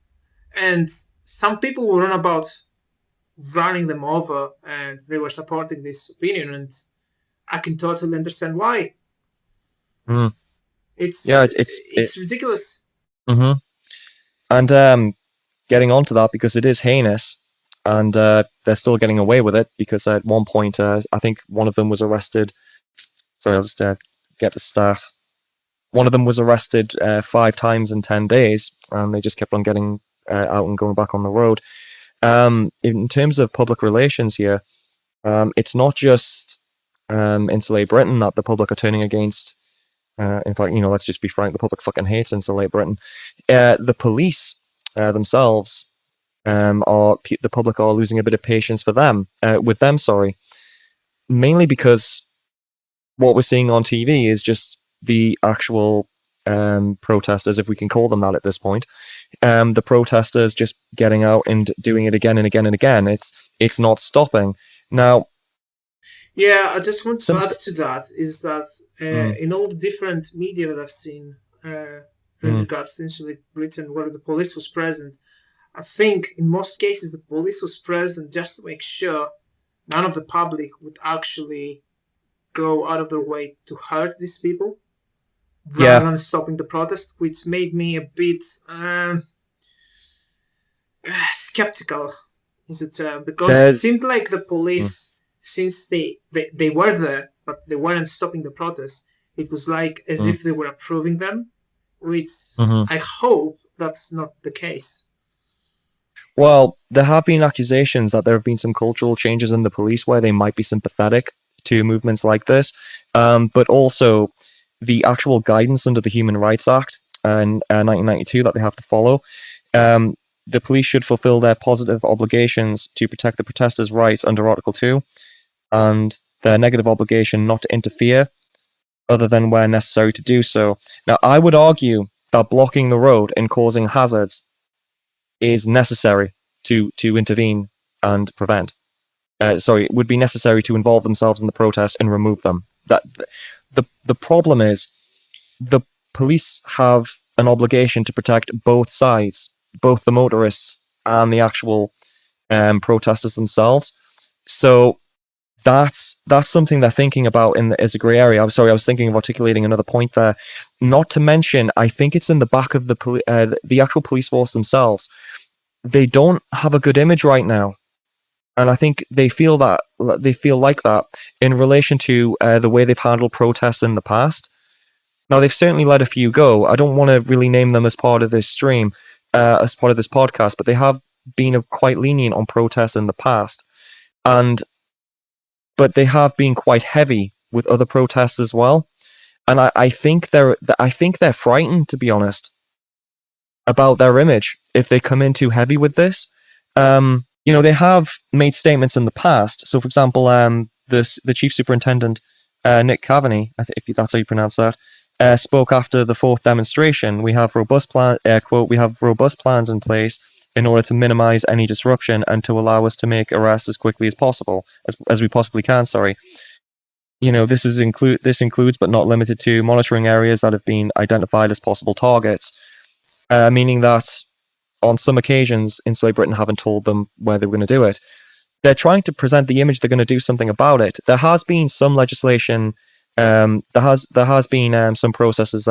Speaker 2: And some people were on about running them over, and they were supporting this opinion, and I can totally understand why.
Speaker 1: Mm.
Speaker 2: It's
Speaker 1: Yeah,
Speaker 2: it's ridiculous.
Speaker 1: hmm And getting onto that, because it is heinous, and they're still getting away with it, because at one point, I think one of them was arrested. Sorry, I'll just get the stat. One of them was arrested 5 times in 10 days, and they just kept on getting out and going back on the road. In terms of public relations here, it's not just Insulate Britain that the public are turning against. In fact, let's just be frank, the public fucking hates Insulate Britain. The police themselves the public are losing a bit of patience with them, sorry. Mainly because what we're seeing on TV is just the actual protesters, if we can call them that at this point. The protesters just getting out and doing it again and again and again. It's not stopping. Now,
Speaker 2: Yeah, I just want to
Speaker 1: some
Speaker 2: add to that is that
Speaker 1: mm,
Speaker 2: in all the different media that I've seen in
Speaker 1: mm,
Speaker 2: regards to Insulate Britain, where the police was present, I think in most cases the police was present just to make sure none of the public would actually go out of their way to hurt these people rather
Speaker 1: yeah,
Speaker 2: than stopping the protest, which made me a bit skeptical, is the term, because it
Speaker 1: there's
Speaker 2: seemed like the
Speaker 1: mm,
Speaker 2: police, since they were there, but they weren't stopping the protest, it was like as
Speaker 1: mm,
Speaker 2: if they were approving them, which
Speaker 1: mhm.
Speaker 2: I hope that's not the case.
Speaker 1: Well, there have been accusations that there have been some cultural changes in the police where they might be sympathetic to movements like this, but also the actual guidance under the Human Rights Act in 1992 that they have to follow. Um, the police should fulfill their positive obligations to protect the protesters' rights under Article 2, and their negative obligation not to interfere other than where necessary to do so. Now, I would argue that blocking the road and causing hazards is necessary to intervene and prevent. Sorry, it would be necessary to involve themselves in the protest and remove them. That the problem is the police have an obligation to protect both sides, both the motorists and the actual protesters themselves. So that's something they're thinking about as a grey area. I'm sorry, I was thinking of articulating another point there. Not to mention, I think it's in the back of the actual police force themselves. They don't have a good image right now, and I think they feel like that in relation to the way they've handled protests in the past. Now, they've certainly let a few go. I don't want to really name them as part of this stream, as part of this podcast, but they have been quite lenient on protests in the past, and but they have been quite heavy with other protests as well. And I think they're frightened, to be honest, about their image if they come in too heavy with this. They have made statements in the past. So, for example, the chief superintendent, Nick Kavanagh, if that's how you pronounce that, spoke after the fourth demonstration. We have robust quote, we have robust plans in place in order to minimize any disruption and to allow us to make arrests as quickly as possible, as we possibly can. Sorry. This includes but not limited to monitoring areas that have been identified as possible targets, meaning that on some occasions, Insulate Britain haven't told them where they were going to do it. They're trying to present the image they're going to do something about it. There has been some legislation. There has been some processes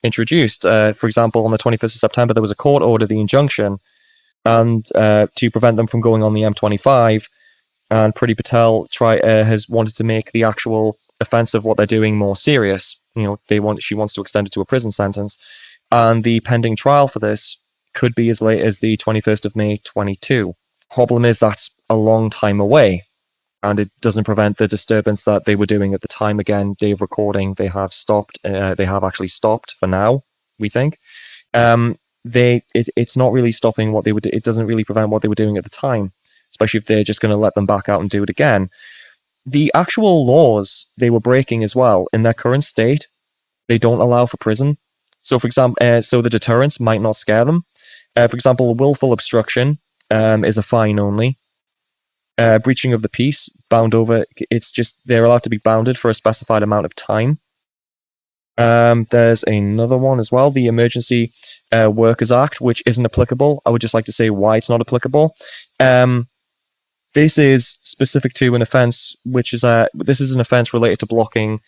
Speaker 1: introduced. For example, on the 21st of September, there was a court order, the injunction, and to prevent them from going on the M25. And Priti Patel has wanted to make the actual offence of what they're doing more serious. She wants to extend it to a prison sentence, and the pending trial for this could be as late as the 21st of May 22. Problem is that's a long time away, and it doesn't prevent the disturbance that they were doing at the time. Again, day of recording, they have stopped. They have actually stopped for now, we think. It's not really stopping what they would. It doesn't really prevent what they were doing at the time, especially if they're just going to let them back out and do it again. The actual laws they were breaking as well in their current state, they don't allow for prison. So, for example, so the deterrence might not scare them. For example, willful obstruction is a fine only. Breaching of the peace, bound over, it's just they're allowed to be bounded for a specified amount of time. There's another one as well, the Emergency Workers Act, which isn't applicable. I would just like to say why it's not applicable. This is specific to an offence, which is this is an offence related to blocking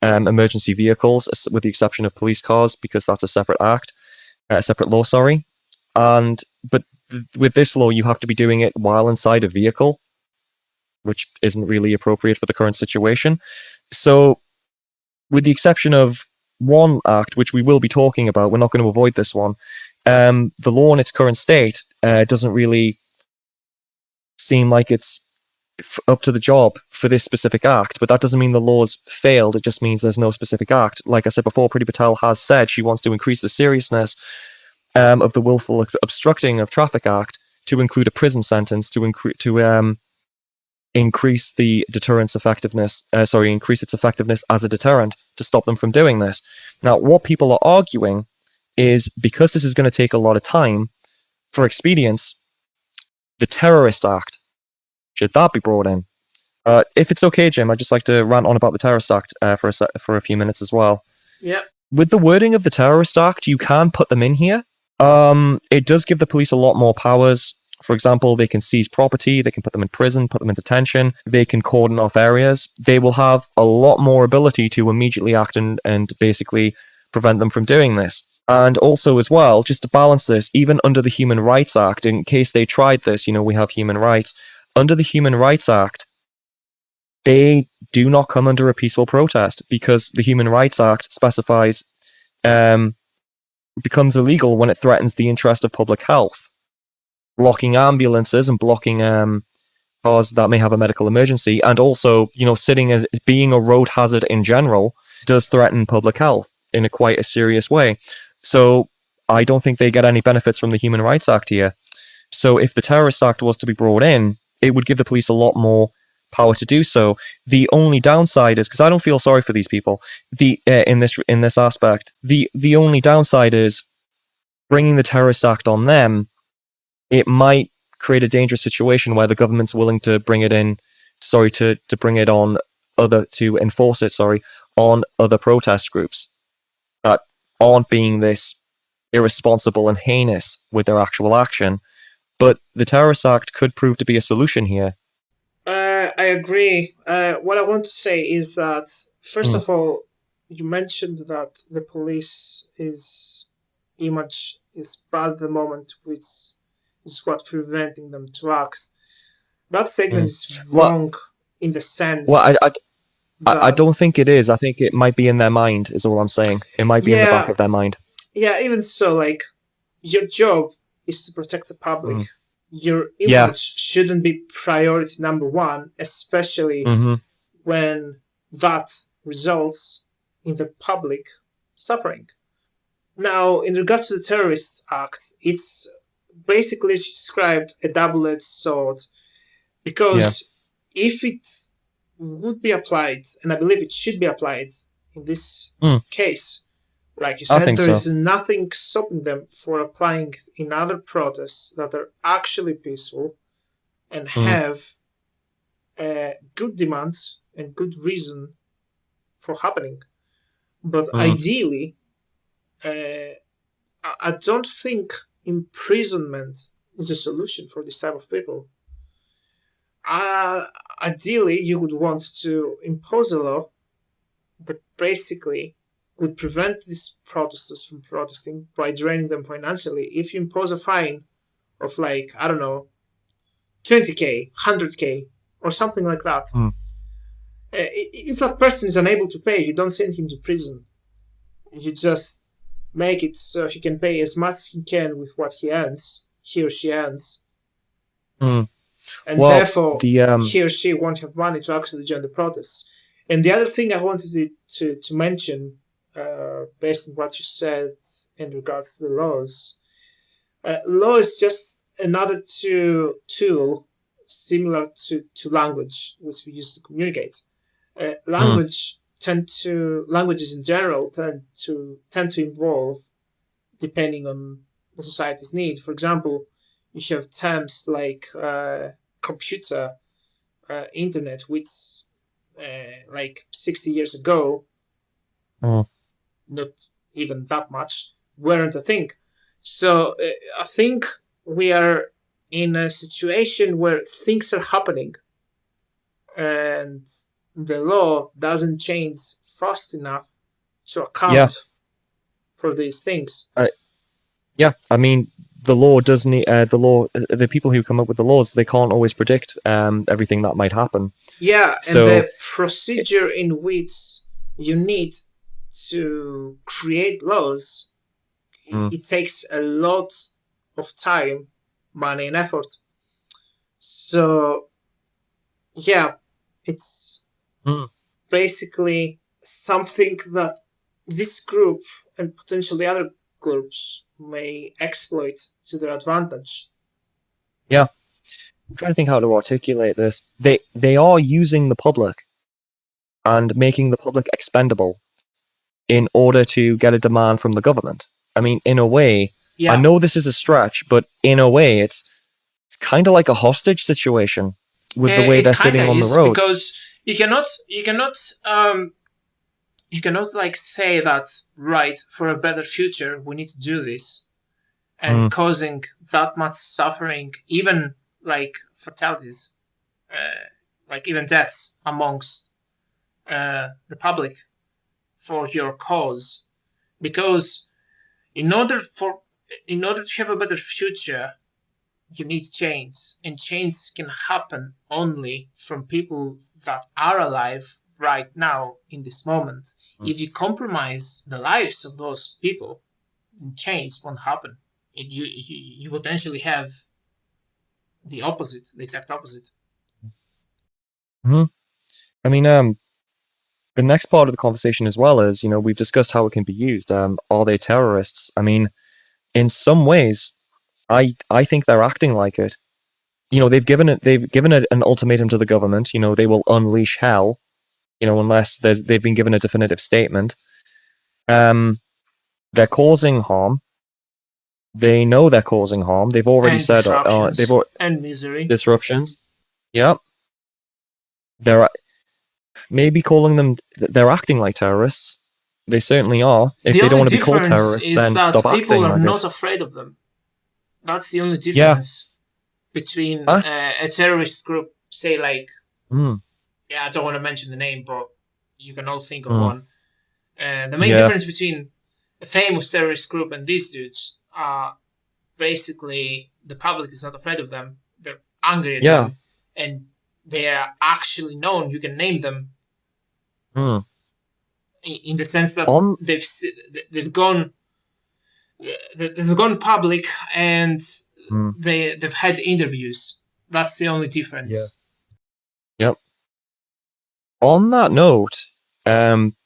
Speaker 1: emergency vehicles, with the exception of police cars, because that's a separate act, a separate law. Sorry, but with this law, you have to be doing it while inside a vehicle, which isn't really appropriate for the current situation. So, with the exception of one act, which we will be talking about, we're not going to avoid this one. The law in its current state doesn't really seem like it's up to the job for this specific act, but that doesn't mean the law's failed. It just means there's no specific act. Like I said before, Priti Patel has said she wants to increase the seriousness of the willful obstructing of traffic act to include a prison sentence to increase the deterrence effectiveness. Increase its effectiveness as a deterrent to stop them from doing this. Now, what people are arguing is because this is going to take a lot of time, for expedience, the Terrorist Act, should that be brought in? If it's okay, Jim, I'd just like to rant on about the Terrorist Act for a few minutes as well.
Speaker 2: Yeah.
Speaker 1: With the wording of the Terrorist Act, you can put them in here. It does give the police a lot more powers. For example, they can seize property, they can put them in prison, put them in detention, they can cordon off areas. They will have a lot more ability to immediately act and basically prevent them from doing this. And also, as well, just to balance this, even under the Human Rights Act, in case they tried this, we have human rights. Under the Human Rights Act, they do not come under a peaceful protest because the Human Rights Act specifies becomes illegal when it threatens the interest of public health. Blocking ambulances and blocking cars that may have a medical emergency, and also, sitting as being a road hazard in general, does threaten public health in quite a serious way. So I don't think they get any benefits from the Human Rights Act here. So if the Terrorist Act was to be brought in, it would give the police a lot more power to do so. The only downside is, because I don't feel sorry for these people, in this aspect, the only downside is bringing the Terrorist Act on them. It might create a dangerous situation where the government's willing to bring it in, to bring it on to enforce it, on other protest groups that aren't being this irresponsible and heinous with their actual action. But the Terrorist Act could prove to be a solution here.
Speaker 2: I agree. What I want to say is that, first of all, you mentioned that the police image is bad at the moment, which is what preventing them to act. That statement is wrong in the sense.
Speaker 1: Well, I don't think it is. I think it might be in their mind, is all I'm saying. It might be in the back of their mind.
Speaker 2: Yeah, even so, like, your job is to protect the public. Your image shouldn't be priority number one, especially when that results in the public suffering. Now, in regards to the Terrorist Act, it's basically described a double-edged sword, because if it would be applied, and I believe it should be applied in this case, like you said, there is nothing stopping them for applying in other protests that are actually peaceful and have good demands and good reason for happening. But ideally, I don't think imprisonment is a solution for this type of people. Ideally, you would want to impose a law that basically would prevent these protesters from protesting by draining them financially. If you impose a fine of, like, I don't know, 20k, 100k, or something like that, if that person is unable to pay, you don't send him to prison. You just make it so he can pay as much as he can with what he or she earns. And therefore, he or she won't have money to actually join the protests. And the other thing I wanted to mention, based on what you said in regards to the laws, law is just another tool similar to language, which we use to communicate. Languages in general tend to evolve depending on the society's need. For example, you have terms like computer, internet, which like 60 years ago not even that much, weren't a thing. So I think we are in a situation where things are happening and the law doesn't change fast enough to
Speaker 1: Yeah,
Speaker 2: account for these things.
Speaker 1: yeah. I mean, the law does need the people who come up with the laws, they can't always predict everything that might happen.
Speaker 2: Yeah, and
Speaker 1: So,
Speaker 2: the procedure in which you need to create laws,
Speaker 1: mm,
Speaker 2: it takes a lot of time, money, and effort. So, yeah, it's
Speaker 1: mm,
Speaker 2: basically something that this group and potentially other groups may exploit to their advantage.
Speaker 1: yeah. I'm trying to think how to articulate this. They are using the public and making the public expendable in order to get a demand from the government. I mean, in a way, I
Speaker 2: Yeah,
Speaker 1: know this is a stretch, but in a way, it's kind of like a hostage situation with the way
Speaker 2: it
Speaker 1: they're
Speaker 2: kind
Speaker 1: sitting
Speaker 2: of
Speaker 1: on the
Speaker 2: is
Speaker 1: roads.
Speaker 2: because you cannot like say that right for a better future we need to do this and
Speaker 1: Mm,
Speaker 2: causing that much suffering, even like fatalities, like even deaths amongst the public for your cause, because in order for in order to have a better future you need change, and change can happen only from people that are alive right now in this moment.
Speaker 1: mm,
Speaker 2: If you compromise the lives of those people, change won't happen. You potentially have the opposite, the exact opposite.
Speaker 1: mhm. I mean, the next part of the conversation as well is, we've discussed how it can be used. Are they terrorists? I mean, in some ways, I think they're acting like it. They've given an ultimatum to the government. They will unleash hell. Unless they've been given a definitive statement. Um, they're causing harm. They know they're causing harm. They've already
Speaker 2: And
Speaker 1: said
Speaker 2: disruptions and misery.
Speaker 1: disruptions. Yep. They're maybe calling them. They're acting like terrorists. They certainly are. If
Speaker 2: The
Speaker 1: they don't
Speaker 2: only
Speaker 1: want to be called
Speaker 2: difference
Speaker 1: terrorists,
Speaker 2: is
Speaker 1: then
Speaker 2: that
Speaker 1: stop
Speaker 2: people
Speaker 1: acting
Speaker 2: are
Speaker 1: like it.
Speaker 2: not afraid of them. That's the only
Speaker 1: Yeah,
Speaker 2: difference between
Speaker 1: that's.
Speaker 2: a terrorist group, say like,
Speaker 1: Mm,
Speaker 2: yeah, I don't want to mention the name, but you can all think of
Speaker 1: mm,
Speaker 2: one. The main
Speaker 1: yeah,
Speaker 2: difference between a famous terrorist group and these dudes are basically the public is not afraid of them. They're angry at
Speaker 1: yeah.
Speaker 2: them, and they are actually known. You can name them
Speaker 1: Mm.
Speaker 2: in the sense that
Speaker 1: On.
Speaker 2: they've gone they've gone public and
Speaker 1: Mm,
Speaker 2: they've had interviews. That's the only
Speaker 1: yeah.
Speaker 2: difference.
Speaker 1: Yep. On that note,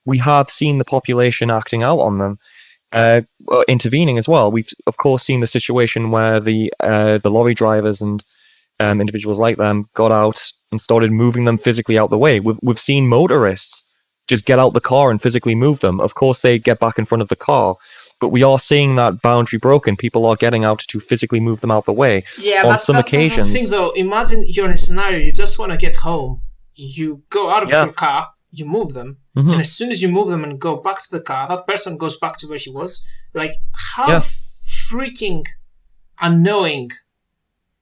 Speaker 1: we have seen the population acting out on them, intervening as well. We've of course seen the situation where the lorry drivers and individuals like them got out and started moving them physically out the way. We've seen motorists just get out the car and physically move them. Of course, they get back in front of the car, but we are seeing that boundary broken. People are getting out to physically move them out the way.
Speaker 2: Yeah,
Speaker 1: On some
Speaker 2: that's the thing
Speaker 1: occasions,
Speaker 2: though. Imagine you're in a scenario you just want to get home. You go out of
Speaker 1: yeah,
Speaker 2: your car, you move them,
Speaker 1: hmm
Speaker 2: and as soon as you move them and go back to the car, that person goes back to where he was. Like, how
Speaker 1: yeah,
Speaker 2: freaking annoying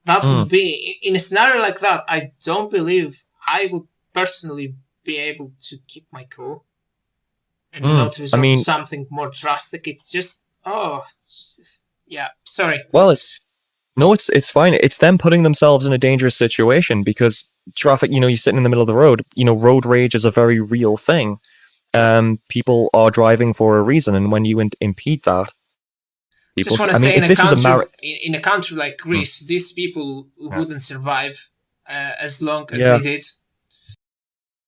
Speaker 2: that
Speaker 1: mm,
Speaker 2: would be. In a scenario like that, I don't believe I would personally be able to keep my cool and not
Speaker 1: I
Speaker 2: resort to
Speaker 1: mean,
Speaker 2: something more drastic. It's just, yeah, sorry.
Speaker 1: well, it's fine. It's them putting themselves in a dangerous situation because traffic. You're sitting in the middle of the road. Road rage is a very real thing. People are driving for a reason, and when you impede that,
Speaker 2: Just
Speaker 1: people.
Speaker 2: want to
Speaker 1: I mean,
Speaker 2: say,
Speaker 1: if this was a
Speaker 2: in a country like
Speaker 1: Mm,
Speaker 2: Greece, these people
Speaker 1: yeah,
Speaker 2: wouldn't survive as long as
Speaker 1: yeah.
Speaker 2: they did.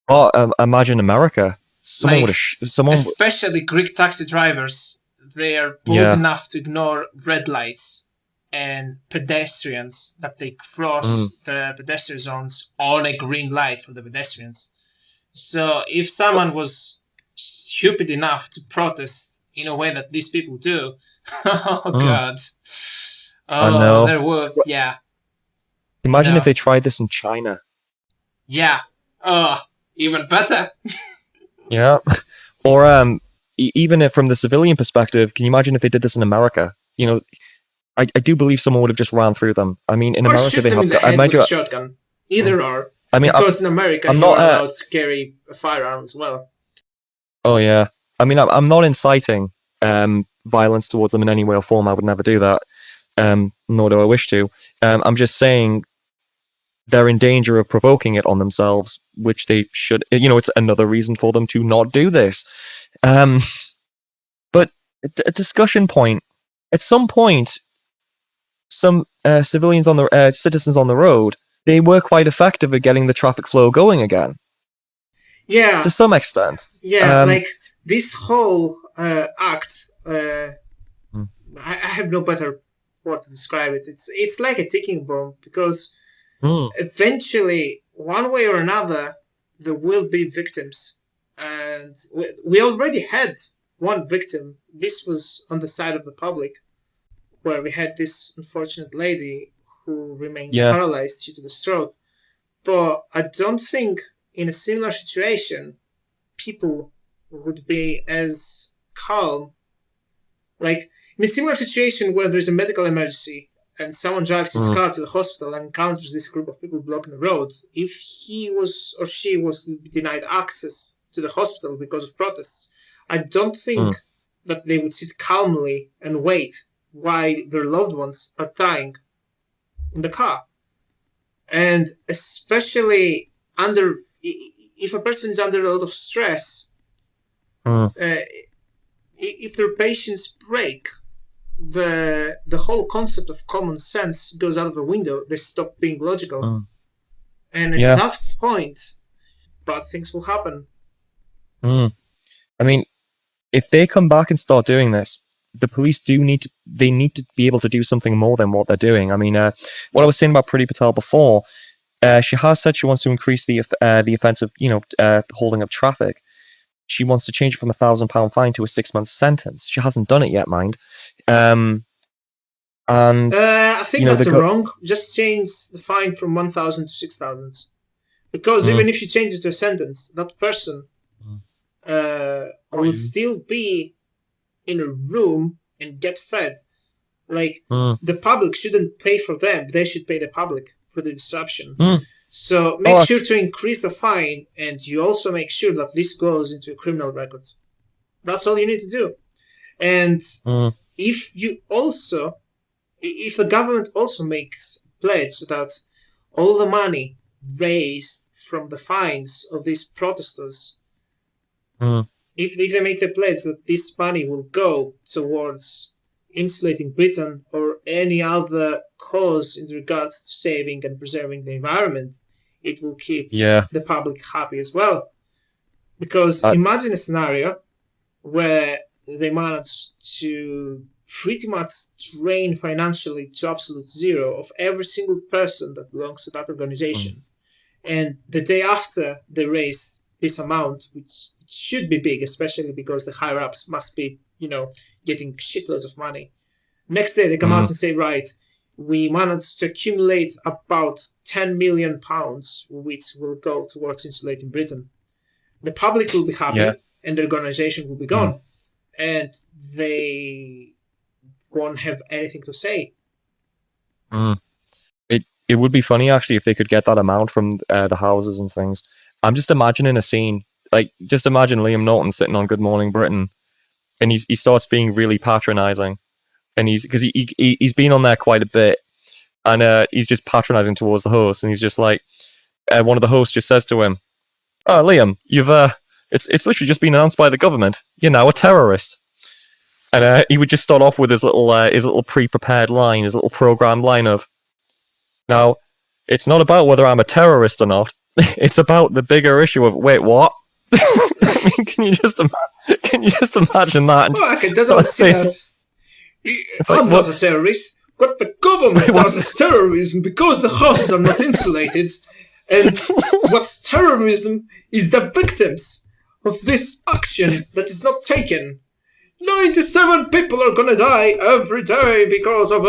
Speaker 1: Oh, imagine America. Someone would have.
Speaker 2: Like,
Speaker 1: Someone.
Speaker 2: especially Greek taxi drivers, they are bold
Speaker 1: Yeah.
Speaker 2: enough to ignore red lights and pedestrians that they
Speaker 1: Mm,
Speaker 2: cross the pedestrian zones on a green light for the pedestrians. So if someone was stupid enough to protest in a way that these people do, oh
Speaker 1: mm,
Speaker 2: god,
Speaker 1: I
Speaker 2: oh
Speaker 1: know.
Speaker 2: there were, yeah,
Speaker 1: Imagine if
Speaker 2: no,
Speaker 1: they tried this in China.
Speaker 2: yeah, oh even better.
Speaker 1: Yeah. Or even if from the civilian perspective, can you imagine if they did this in America? I do believe someone would have just ran through them. I mean, in
Speaker 2: Or
Speaker 1: America,
Speaker 2: shoot
Speaker 1: they
Speaker 2: them in
Speaker 1: have.
Speaker 2: the
Speaker 1: I
Speaker 2: head
Speaker 1: mind
Speaker 2: with a
Speaker 1: you.
Speaker 2: shotgun. Either or.
Speaker 1: I mean,
Speaker 2: Because in America,
Speaker 1: I'm
Speaker 2: you
Speaker 1: not.
Speaker 2: are allowed to carry a firearm as well.
Speaker 1: Oh yeah. I mean, I'm not inciting violence towards them in any way or form. I would never do that. Nor do I wish to. I'm just saying they're in danger of provoking it on themselves, which they should. It's another reason for them to not do this. But a discussion point. At some point, some citizens on the road, they were quite effective at getting the traffic flow going again.
Speaker 2: Yeah.
Speaker 1: To some extent.
Speaker 2: Yeah, like this whole act.
Speaker 1: Mm.
Speaker 2: I have no better word to describe it. It's like a ticking bomb because eventually, one way or another, there will be victims, and we already had one victim. This was on the side of the public, where we had this unfortunate lady who remained paralyzed due to the stroke. But I don't think in a similar situation, people would be as calm. Like, in a similar situation where there's a medical emergency and someone drives his car to the hospital and encounters this group of people blocking the road, if he was or she was denied access to the hospital because of protests, I don't think that they would sit calmly and wait while their loved ones are dying in the car. And especially if a person is under a lot of stress, if their patience break, the whole concept of common sense goes out of the window. They stop being logical, and at that point, bad things will happen.
Speaker 1: I mean, if they come back and start doing this, the police need to be able to do something more than what they're doing. I mean, what I was saying about Priti Patel before, she has said she wants to increase the offence of holding up traffic. She wants to change it from £1,000 fine to a 6-month sentence. She hasn't done it yet, mind. And
Speaker 2: I think that's wrong. Just change the fine from 1,000 to 6,000, because even if you change it to a sentence, that person will still be in a room and get fed. Like, the public shouldn't pay for them; they should pay the public for the disruption. So make sure to increase the fine, and you also make sure that this goes into a criminal record. That's all you need to do. And if the government also makes a pledge that all the money raised from the fines of these protesters, if they make a pledge that this money will go towards insulating Britain or any other cause in regards to saving and preserving the environment, it will keep the public happy as well. Because imagine a scenario where they manage to pretty much drain financially to absolute zero of every single person that belongs to that organization. And the day after they raise this amount, which should be big, especially because the higher ups must be, getting shitloads of money. Next day they come out and say, right, we managed to accumulate about £10 million, which will go towards insulating Britain. The public will be happy and the organization will be gone. And they won't have anything to say.
Speaker 1: It would be funny, actually, if they could get that amount from the houses and things. I'm just imagining a scene. Like, just imagine Liam Norton sitting on Good Morning Britain, and he starts being really patronizing. And because he's been on there quite a bit, and he's just patronizing towards the host, and he's just like, one of the hosts just says to him, "Oh, Liam, you've it's literally just been announced by the government. You're now a terrorist." And he would just start off with his little pre-prepared line, his little programmed line of, "Now, it's not about whether I'm a terrorist or not. It's about the bigger issue of, wait, what?" I mean, can you just imagine that?
Speaker 2: Oh, I can totally see that. I'm not a terrorist. What the government does is terrorism because the houses are not insulated. And what's terrorism is the victims of this action that is not taken. 97 people are gonna die every day because of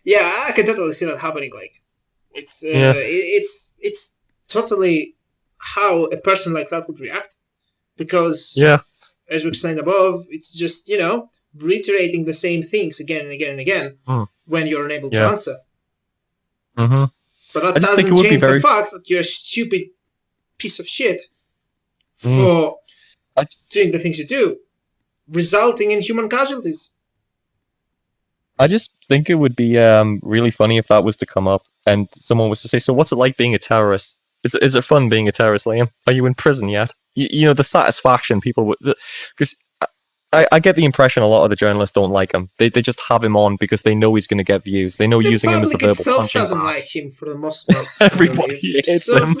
Speaker 2: Yeah, I can totally see that happening. Like, it's totally how a person like that would react, because as we explained above, it's just, reiterating the same things again and again and again when you're unable to answer.
Speaker 1: Mm-hmm.
Speaker 2: But that
Speaker 1: I just think it
Speaker 2: doesn't
Speaker 1: would be
Speaker 2: change the
Speaker 1: very...
Speaker 2: fact that you're a stupid piece of shit for doing the things you do, resulting in human casualties.
Speaker 1: I just think it would be really funny if that was to come up and someone was to say, so what's it like being a terrorist? Is it fun being a terrorist, Liam? Are you in prison yet? You know, the satisfaction people would... Because I get the impression a lot of the journalists don't like him. They just have him on because they know he's going to get views. They know using him as a verbal punching bag.
Speaker 2: The public itself doesn't like him for the most part.
Speaker 1: Everybody hates him.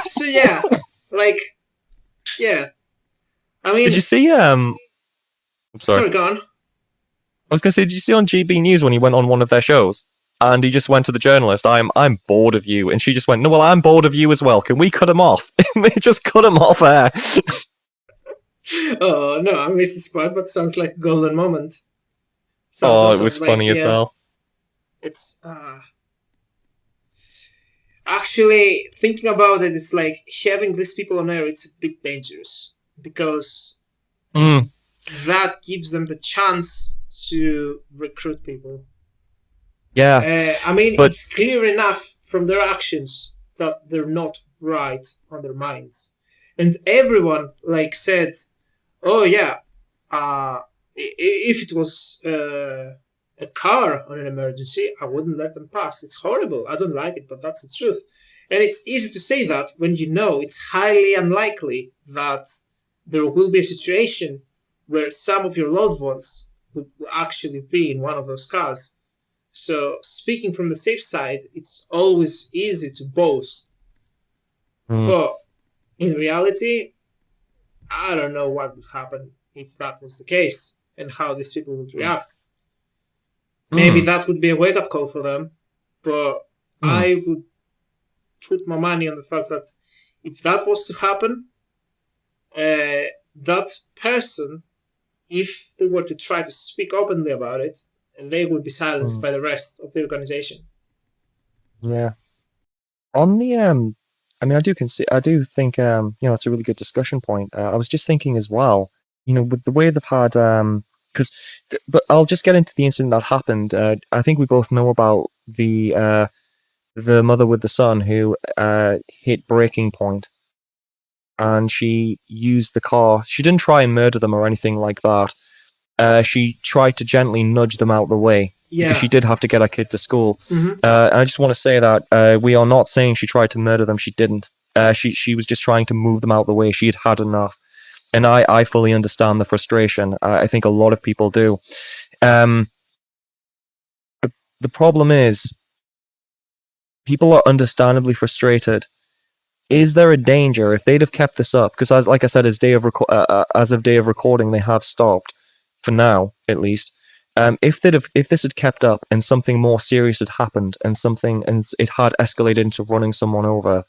Speaker 2: So yeah, I mean...
Speaker 1: Did you see... I'm sorry.
Speaker 2: Sorry, go on.
Speaker 1: I was going to say, did you see on GB News when he went on one of their shows? And he just went to the journalist, I'm bored of you. And she just went, no, well, I'm bored of you as well. Can we cut him off? They just cut him off air.
Speaker 2: Oh, no, I missed this part, but sounds like a golden moment.
Speaker 1: Sounds awesome. It was funny as hell.
Speaker 2: It's, actually, thinking about it, it's like having these people on air, it's a bit dangerous. Because that gives them the chance to recruit people.
Speaker 1: Yeah.
Speaker 2: I mean, it's clear enough from their actions that they're not right on their minds. And everyone, said, oh, yeah, if it was a car on an emergency, I wouldn't let them pass. It's horrible. I don't like it, but that's the truth. And it's easy to say that when you know it's highly unlikely that there will be a situation where some of your loved ones will actually be in one of those cars. So, speaking from the safe side, it's always easy to boast. But in reality, I don't know what would happen if that was the case and how these people would react. Maybe that would be a wake-up call for them, but I would put my money on the fact that if that was to happen, that person, if they were to try to speak openly about it, they would be silenced by the rest of the organization.
Speaker 1: Yeah. On the I mean, I do think it's a really good discussion point. I was just thinking as well, with the way they've had but I'll just get into the incident that happened. I think we both know about the mother with the son who hit breaking point, and she used the car. She didn't try and murder them or anything like that. She tried to gently nudge them out of the way because she did have to get her kid to school. I just want to say that we are not saying she tried to murder them. She didn't. She was just trying to move them out of the way. She had had enough. And I fully understand the frustration. I think a lot of people do. The problem is, people are understandably frustrated. Is there a danger if they'd have kept this up? Because, like I said, as of day of recording, they have stopped. For now, at least, if this had kept up and something more serious had happened and it had escalated into running someone over,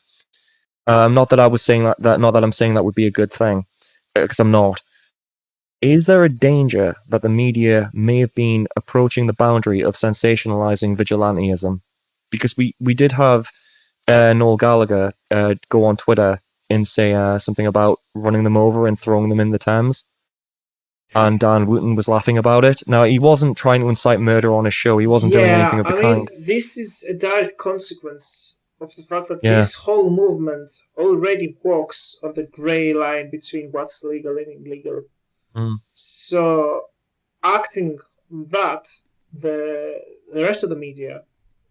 Speaker 1: not that I was saying that not that I'm saying that would be a good thing, because I'm not. Is there a danger that the media may have been approaching the boundary of sensationalizing vigilantism? Because we did have Noel Gallagher go on Twitter and say something about running them over and throwing them in the Thames. And Dan Wooten was laughing about it. Now, he wasn't trying to incite murder on his show. He wasn't doing anything of the kind.
Speaker 2: This is a direct consequence of the fact that this whole movement already walks on the grey line between what's legal and illegal. So, acting on that, the rest of the media,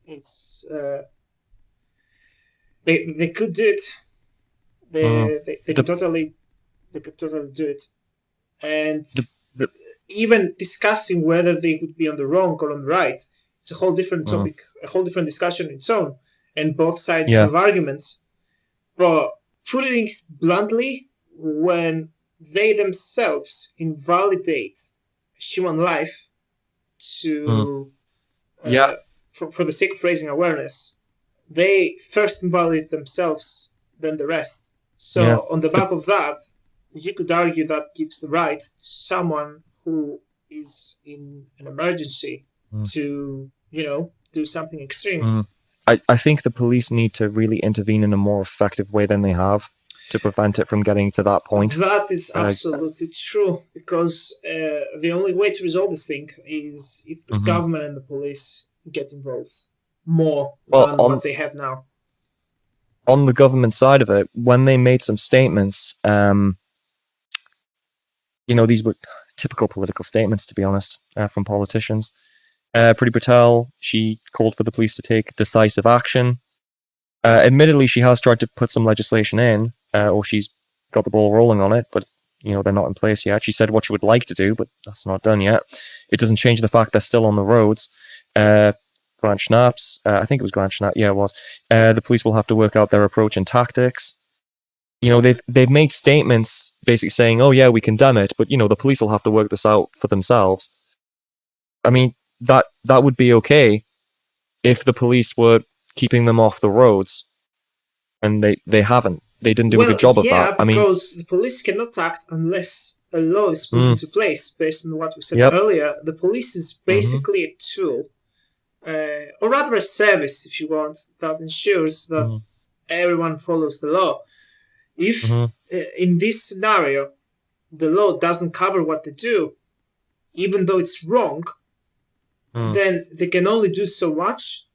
Speaker 2: it's they could do it. They could totally do it. And even discussing whether they would be on the wrong or on the right, it's a whole different topic, a whole different discussion in its own. And both sides have arguments. But putting it bluntly, when they themselves invalidate human life to for the sake of raising awareness, they first invalidate themselves, then the rest. So on the back of that, you could argue that gives the right to someone who is in an emergency to, do something extreme.
Speaker 1: I think the police need to really intervene in a more effective way than they have. to prevent it from getting to that point.
Speaker 2: That is absolutely true, because the only way to resolve this thing is if the government and the police get involved more than what they have now.
Speaker 1: On the government side of it, when they made some statements, these were typical political statements, to be honest, from politicians. Priti Patel, she called for the police to take decisive action. Admittedly, she has tried to put some legislation in, or she's got the ball rolling on it, but they're not in place yet. She said what she would like to do, but that's not done yet. It doesn't change the fact they're still on the roads. Grant Schnapp's, I think it was Grant Schnapp, yeah, it was. The police will have to work out their approach and tactics. They've made statements basically saying, oh yeah, we condemn it, but the police will have to work this out for themselves. I mean, that would be okay if the police were keeping them off the roads, and they haven't. They didn't do a good job of that.
Speaker 2: Because the police cannot act unless a law is put into place. Based on what we said earlier, the police is basically a tool, or rather a service, if you want, that ensures that everyone follows the law. If in this scenario the law doesn't cover what they do, even though it's wrong, then they can only do so much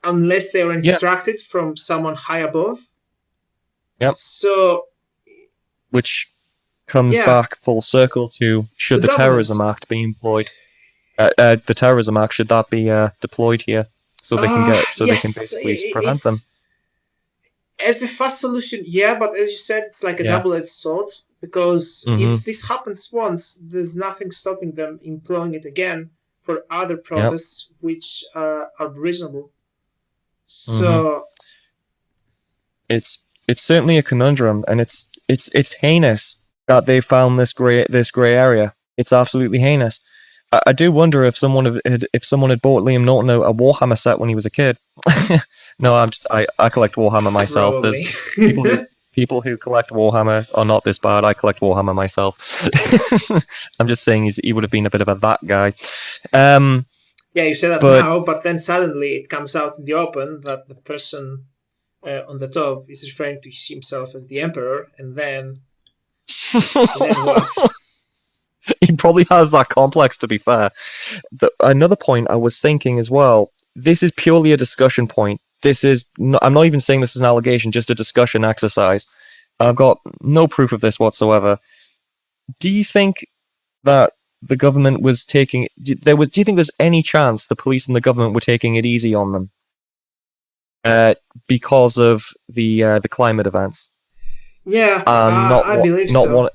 Speaker 2: unless they are instructed from someone high above.
Speaker 1: Yep.
Speaker 2: So,
Speaker 1: which comes back full circle to should the Terrorism Act be employed? The Terrorism Act, should that be deployed here so they can they can basically prevent them?
Speaker 2: As a fast solution, but as you said, it's like a double-edged sword, because if this happens once, there's nothing stopping them employing it again for other protests which are reasonable. So it's certainly a conundrum, and it's heinous that they found this gray area. It's absolutely heinous. I do wonder if someone had bought Liam Norton a Warhammer set when he was a kid. No, I collect Warhammer myself. Probably.
Speaker 1: There's people who collect Warhammer are not this bad. I collect Warhammer myself. I'm just saying he would have been a bit of that guy.
Speaker 2: You say that now, but then suddenly it comes out in the open that the person on the top is referring to himself as the Emperor, and then what?
Speaker 1: He probably has that complex, to be fair. Another point I was thinking as well, this is purely a discussion point. I'm not even saying this is an allegation, just a discussion exercise. I've got no proof of this whatsoever. Do you think that the government was taking... Do you think there's any chance the police and the government were taking it easy on them? Because of the climate events?
Speaker 2: Yeah, I believe so.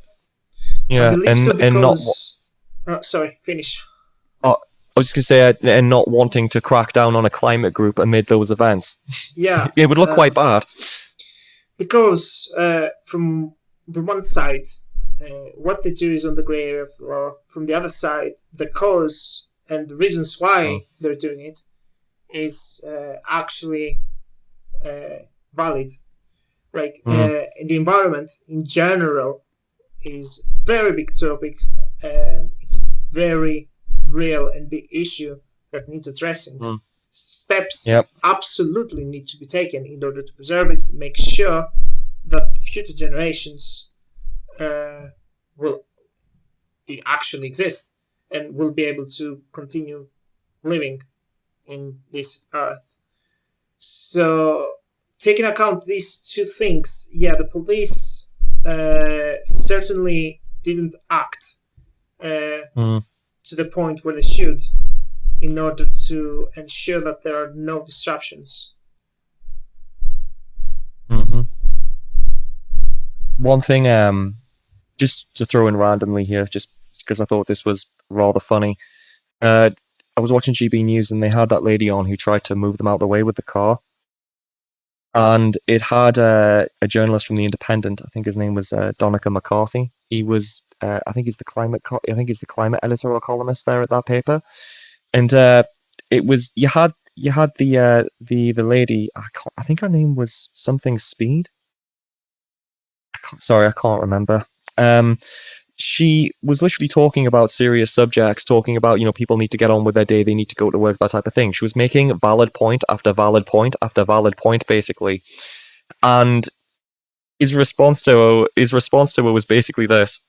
Speaker 2: Sorry, finish.
Speaker 1: I was just going to say, and not wanting to crack down on a climate group amid those events.
Speaker 2: Yeah.
Speaker 1: It would look quite bad.
Speaker 2: Because from the one side, what they do is on the grey area of the law. From the other side, the cause and the reasons why they're doing it is actually valid. Like, the environment in general is a very big topic, and it's very real and big issue that needs addressing. Steps absolutely need to be taken in order to preserve it, make sure that future generations will actually exist and will be able to continue living in this earth. So, taking account these two things, the police certainly didn't act to the point where they should, in order to ensure that there are no disruptions.
Speaker 1: One thing, just to throw in randomly here, just because I thought this was rather funny. I was watching GB News, and they had that lady on who tried to move them out of the way with the car. And it had a journalist from The Independent. I think his name was Donica McCarthy. He was, I think he's the climate editor or columnist there at that paper. And it was you had the lady. I think her name was something Speed. I can't remember. She was literally talking about serious subjects, talking about, people need to get on with their day, they need to go to work, that type of thing. She was making valid point after valid point after valid point, basically. And his response to it was basically this: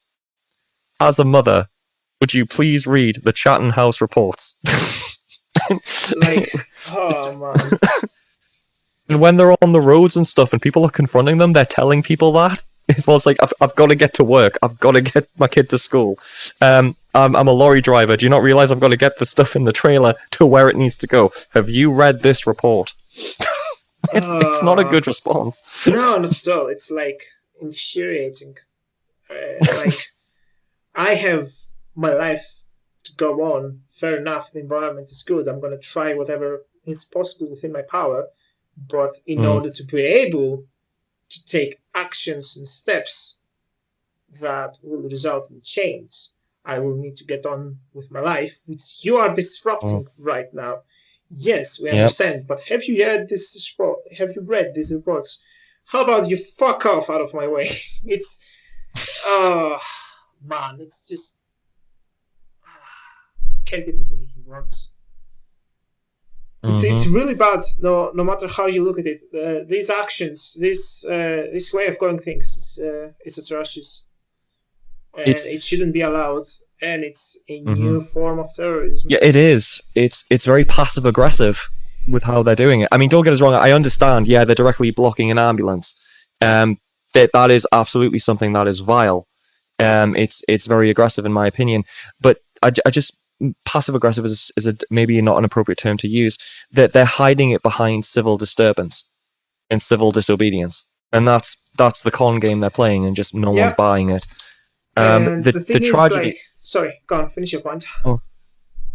Speaker 1: as a mother, would you please read the Chatham House reports?
Speaker 2: Like,
Speaker 1: It's
Speaker 2: oh
Speaker 1: just,
Speaker 2: man.
Speaker 1: and when they're on the roads and stuff, and people are confronting them, they're telling people that. It's almost like I've got to get to work. I've got to get my kid to school. I'm a lorry driver. Do you not realize I've got to get the stuff in the trailer to where it needs to go? Have you read this report? It's not a good response.
Speaker 2: No, not at all. It's like infuriating. Like, I have my life to go on. Fair enough, the environment is good. I'm going to try whatever is possible within my power. But in order to be able to take actions and steps that will result in change, I will need to get on with my life, which you are disrupting right now. Yes, we understand, but have you read this report? Have you read these reports? How about you fuck off out of my way? It's, oh, man, it's just, can't even put it in words. It's really bad. No matter how you look at it, these actions, this way of going things, it's atrocious, and it shouldn't be allowed. And it's a new form of terrorism.
Speaker 1: Yeah, it is. It's very passive aggressive with how they're doing it. I mean, don't get us wrong. I understand. Yeah, they're directly blocking an ambulance. That is absolutely something that is vile. It's very aggressive in my opinion. But I just passive aggressive is maybe not an appropriate term to use. That they're hiding it behind civil disturbance and civil disobedience, and that's the con game they're playing, and just no one's buying it.
Speaker 2: And the thing
Speaker 1: the
Speaker 2: is,
Speaker 1: tragedy.
Speaker 2: like, sorry, go on, finish your point.
Speaker 1: Oh,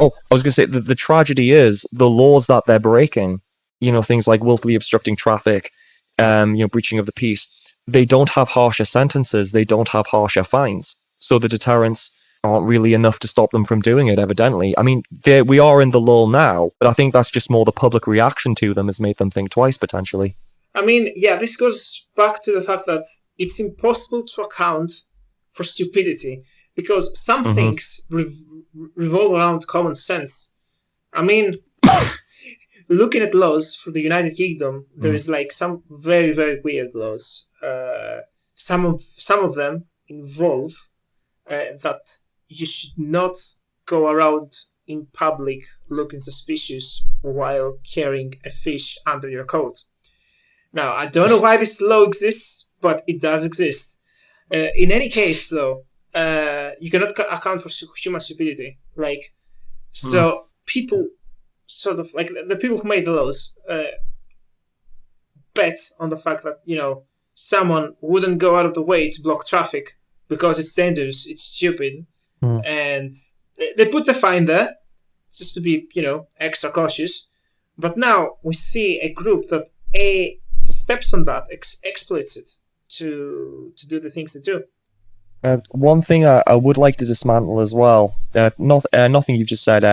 Speaker 1: I was going to say the tragedy is the laws that they're breaking. You know, things like willfully obstructing traffic, breaching of the peace. They don't have harsher sentences. They don't have harsher fines. So the deterrents aren't really enough to stop them from doing it, evidently. I mean, we are in the lull now, but I think that's just more the public reaction to them has made them think twice, potentially.
Speaker 2: I mean, yeah, this goes back to the fact that it's impossible to account for stupidity, because some things revolve around common sense. I mean, looking at laws for the United Kingdom, there is like some very, very weird laws. Some of them involve that you should not go around in public looking suspicious while carrying a fish under your coat. Now, I don't know why this law exists, but it does exist. In any case, though, you cannot account for human stupidity. Like, so people sort of, like, the people who made the laws bet on the fact that, someone wouldn't go out of the way to block traffic because it's dangerous, it's stupid, and they put the fine there just to be, extra cautious. But now we see a group that steps on that, exploits it to do the things they do.
Speaker 1: One thing I would like to dismantle as well. Nothing you've just said.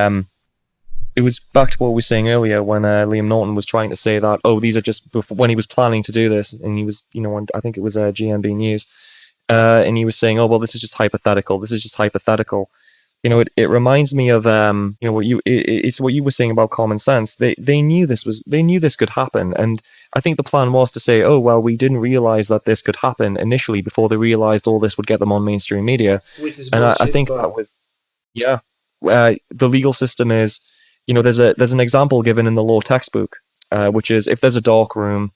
Speaker 1: It was back to what we were saying earlier when Liam Norton was trying to say that these are just when he was planning to do this, and he was I think it was GMB News, and he was saying, oh well, this is just hypothetical. This is just hypothetical. It reminds me of it's what you were saying about common sense. They knew this could happen, and I think the plan was to say, oh well, we didn't realize that this could happen initially before they realized all this would get them on mainstream media.
Speaker 2: Which is
Speaker 1: and
Speaker 2: bullshit,
Speaker 1: I think that was the legal system is, there's an example given in the law textbook, which is if there's a dark room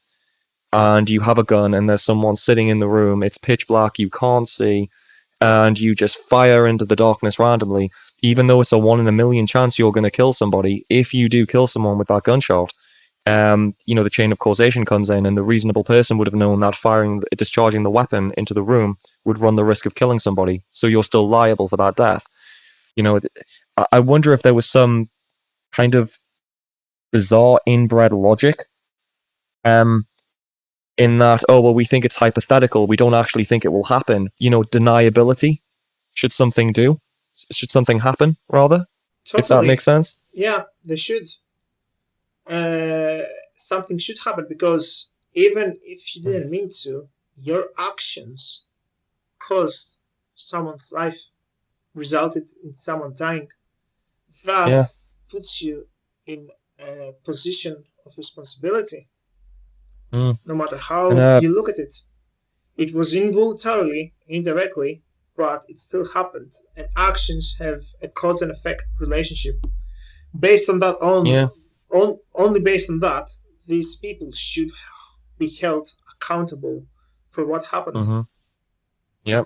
Speaker 1: and you have a gun and there's someone sitting in the room, it's pitch black, you can't see, and you just fire into the darkness randomly, even though it's a 1 in a million chance you're going to kill somebody. If you do kill someone with that gunshot, the chain of causation comes in, and the reasonable person would have known that discharging the weapon into the room would run the risk of killing somebody, so you're still liable for that death. I wonder if there was some kind of bizarre inbred logic in that, oh well, we think it's hypothetical, we don't actually think it will happen. Deniability. Should something happen, rather? Totally. If that makes sense?
Speaker 2: Yeah, they should. Something should happen, because even if you didn't mean to, your actions caused someone's life, resulted in someone dying. That puts you in a position of responsibility. No matter how you look at it. It was involuntarily, indirectly, but it still happened. And actions have a cause and effect relationship. Based on that,
Speaker 1: Yeah.
Speaker 2: only based on that, these people should be held accountable for what happened.
Speaker 1: Mm-hmm. Yep.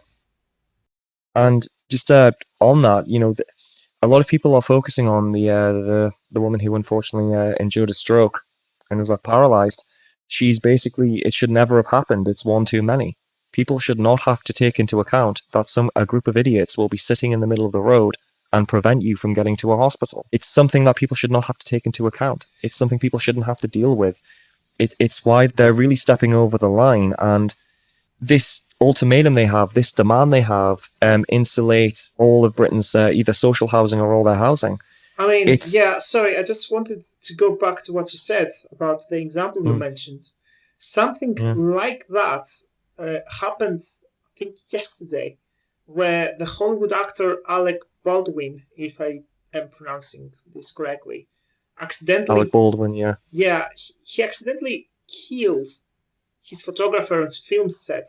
Speaker 1: And just on that, a lot of people are focusing on the woman who unfortunately endured a stroke and was paralyzed. She's basically, it should never have happened. It's one too many. People should not have to take into account that a group of idiots will be sitting in the middle of the road and prevent you from getting to a hospital. It's something that people should not have to take into account. It's something people shouldn't have to deal with. It's why they're really stepping over the line. And this ultimatum they have, this demand they have, insulate all of Britain's either social housing or all their housing.
Speaker 2: I mean,
Speaker 1: It's
Speaker 2: yeah, sorry, I just wanted to go back to what you said about the example you mentioned. Something
Speaker 1: yeah,
Speaker 2: like that happened, I think, yesterday, where the Hollywood actor Alec Baldwin, if I am pronouncing this correctly,
Speaker 1: Alec
Speaker 2: accidentally,
Speaker 1: Baldwin, yeah.
Speaker 2: yeah, he accidentally killed his photographer on film set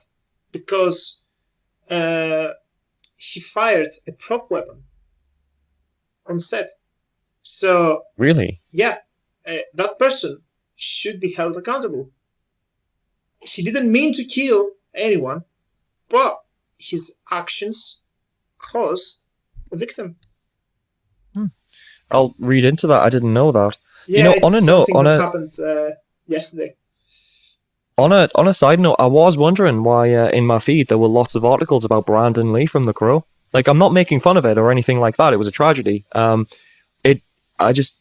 Speaker 2: because he fired a prop weapon on set. So,
Speaker 1: Really?
Speaker 2: yeah, that person should be held accountable. He didn't mean to kill anyone, but his actions caused a victim.
Speaker 1: I'll read into that. I didn't know that.
Speaker 2: Yeah,
Speaker 1: On a
Speaker 2: it's
Speaker 1: note,
Speaker 2: something that happened yesterday.
Speaker 1: on a side note, I was wondering why in my feed there were lots of articles about Brandon Lee from The Crow. Like, I'm not making fun of it or anything like that. It was a tragedy. It, I just,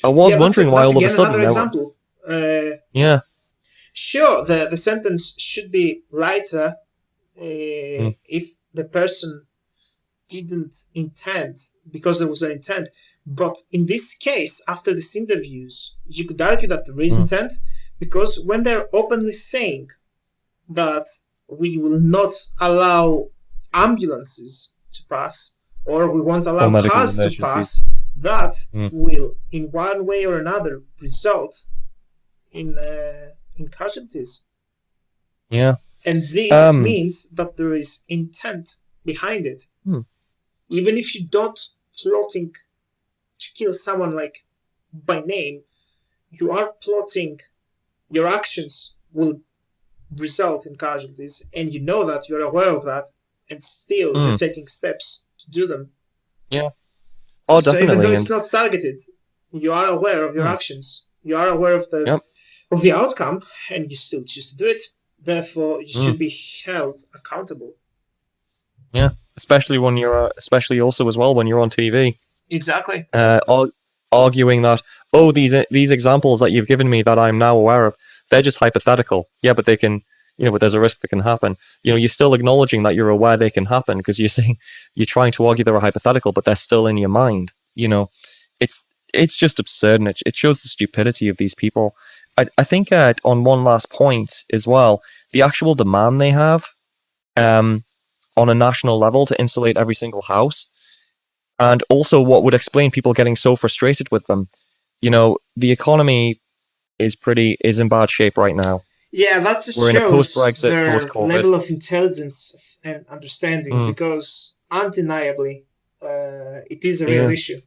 Speaker 1: I was wondering why
Speaker 2: that's
Speaker 1: all of a
Speaker 2: again
Speaker 1: sudden
Speaker 2: another
Speaker 1: there were.
Speaker 2: example.
Speaker 1: Yeah.
Speaker 2: Sure, the sentence should be lighter
Speaker 1: Mm.
Speaker 2: if the person didn't intend, because there was an intent. But in this case, after these interviews, you could argue that there is intent, because when they're openly saying that we will not allow ambulances to pass, or we won't allow
Speaker 1: medical
Speaker 2: cars to
Speaker 1: emergencies.
Speaker 2: pass, that will, in one way or another, result in casualties.
Speaker 1: Yeah.
Speaker 2: And this means that there is intent behind it. Even if you don't plotting to kill someone like by name, you are plotting, your actions will result in casualties, and you know that, you're aware of that, and still you're taking steps to do them.
Speaker 1: Yeah. Oh,
Speaker 2: so
Speaker 1: definitely.
Speaker 2: Even though it's not targeted, you are aware of your actions. You are aware of the outcome, and you still choose to do it. Therefore, you should be held accountable.
Speaker 1: Yeah, especially when you're, especially also as well when you're on TV.
Speaker 2: Exactly.
Speaker 1: Arguing that, oh, these examples that you've given me that I'm now aware of, they're just hypothetical. Yeah, but they can, but there's a risk that can happen. You're still acknowledging that you're aware they can happen, because you're trying to argue they're hypothetical, but they're still in your mind. It's just absurd, and it shows the stupidity of these people. I think on one last point as well, the actual demand they have on a national level to insulate every single house, and also what would explain people getting so frustrated with them. The economy is in bad shape right now.
Speaker 2: Yeah, that just
Speaker 1: We're in a
Speaker 2: shows
Speaker 1: post-Brexit,
Speaker 2: their
Speaker 1: post-COVID
Speaker 2: level of intelligence and understanding, because undeniably it is a real issue.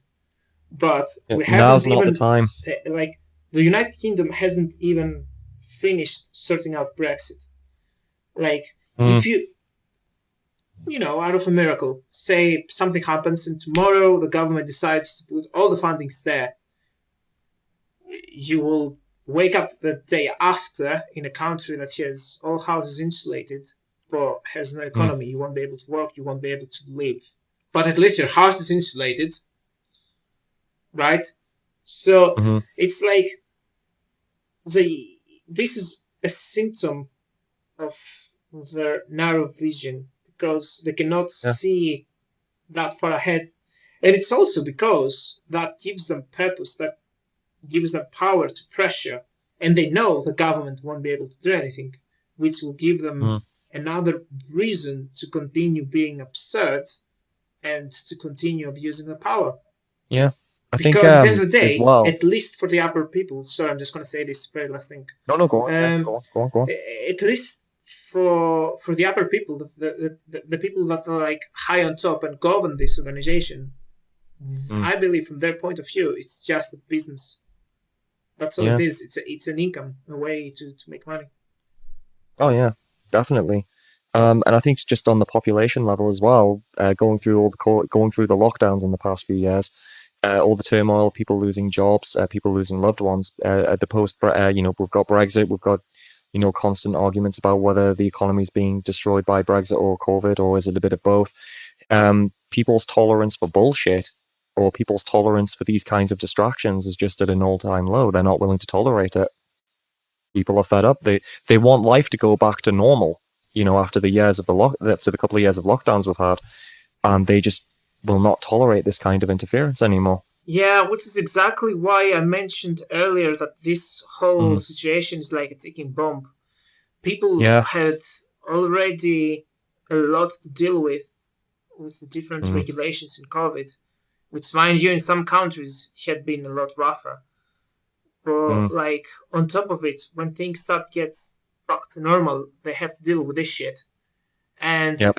Speaker 2: But we haven't
Speaker 1: now's not
Speaker 2: even
Speaker 1: the time.
Speaker 2: Like, the United Kingdom hasn't even finished sorting out Brexit. Like, if you out of a miracle, say something happens and tomorrow the government decides to put all the fundings there, you will wake up the day after in a country that has all houses insulated but has no economy. You won't be able to work, you won't be able to live. But at least your house is insulated, right? So it's like this is a symptom of their narrow vision, because they cannot see that far ahead. And it's also because that gives them purpose, that gives them power to pressure, and they know the government won't be able to do anything, which will give them another reason to continue being absurd and to continue abusing the power.
Speaker 1: Yeah.
Speaker 2: Because at the end of the day, at least for the upper people, sorry, I'm just going to say this very last thing.
Speaker 1: No, go on. Go on.
Speaker 2: At least for the upper people, the people that are like high on top and govern this organization,
Speaker 1: Mm.
Speaker 2: I believe from their point of view, it's just a business. That's all it
Speaker 1: Yeah.
Speaker 2: is. It's an income, a way to make money.
Speaker 1: Oh yeah, definitely. And I think just on the population level as well, going through going through the lockdowns in the past few years, all the turmoil, people losing jobs, people losing loved ones. At the we've got Brexit, we've got constant arguments about whether the economy is being destroyed by Brexit or COVID, or is it a bit of both? People's tolerance for bullshit or people's tolerance for these kinds of distractions is just at an all-time low. They're not willing to tolerate it. People are fed up. They want life to go back to normal. After the couple of years of lockdowns we've had, and they just will not tolerate this kind of interference anymore.
Speaker 2: Yeah, which is exactly why I mentioned earlier that this whole
Speaker 1: Mm.
Speaker 2: situation is like a ticking bomb. People
Speaker 1: Yeah.
Speaker 2: had already a lot to deal with the different
Speaker 1: Mm.
Speaker 2: regulations in COVID, which, mind you, in some countries it had been a lot rougher. But
Speaker 1: Mm.
Speaker 2: like on top of it, when things start to get back to normal, they have to deal with this shit. And
Speaker 1: Yep.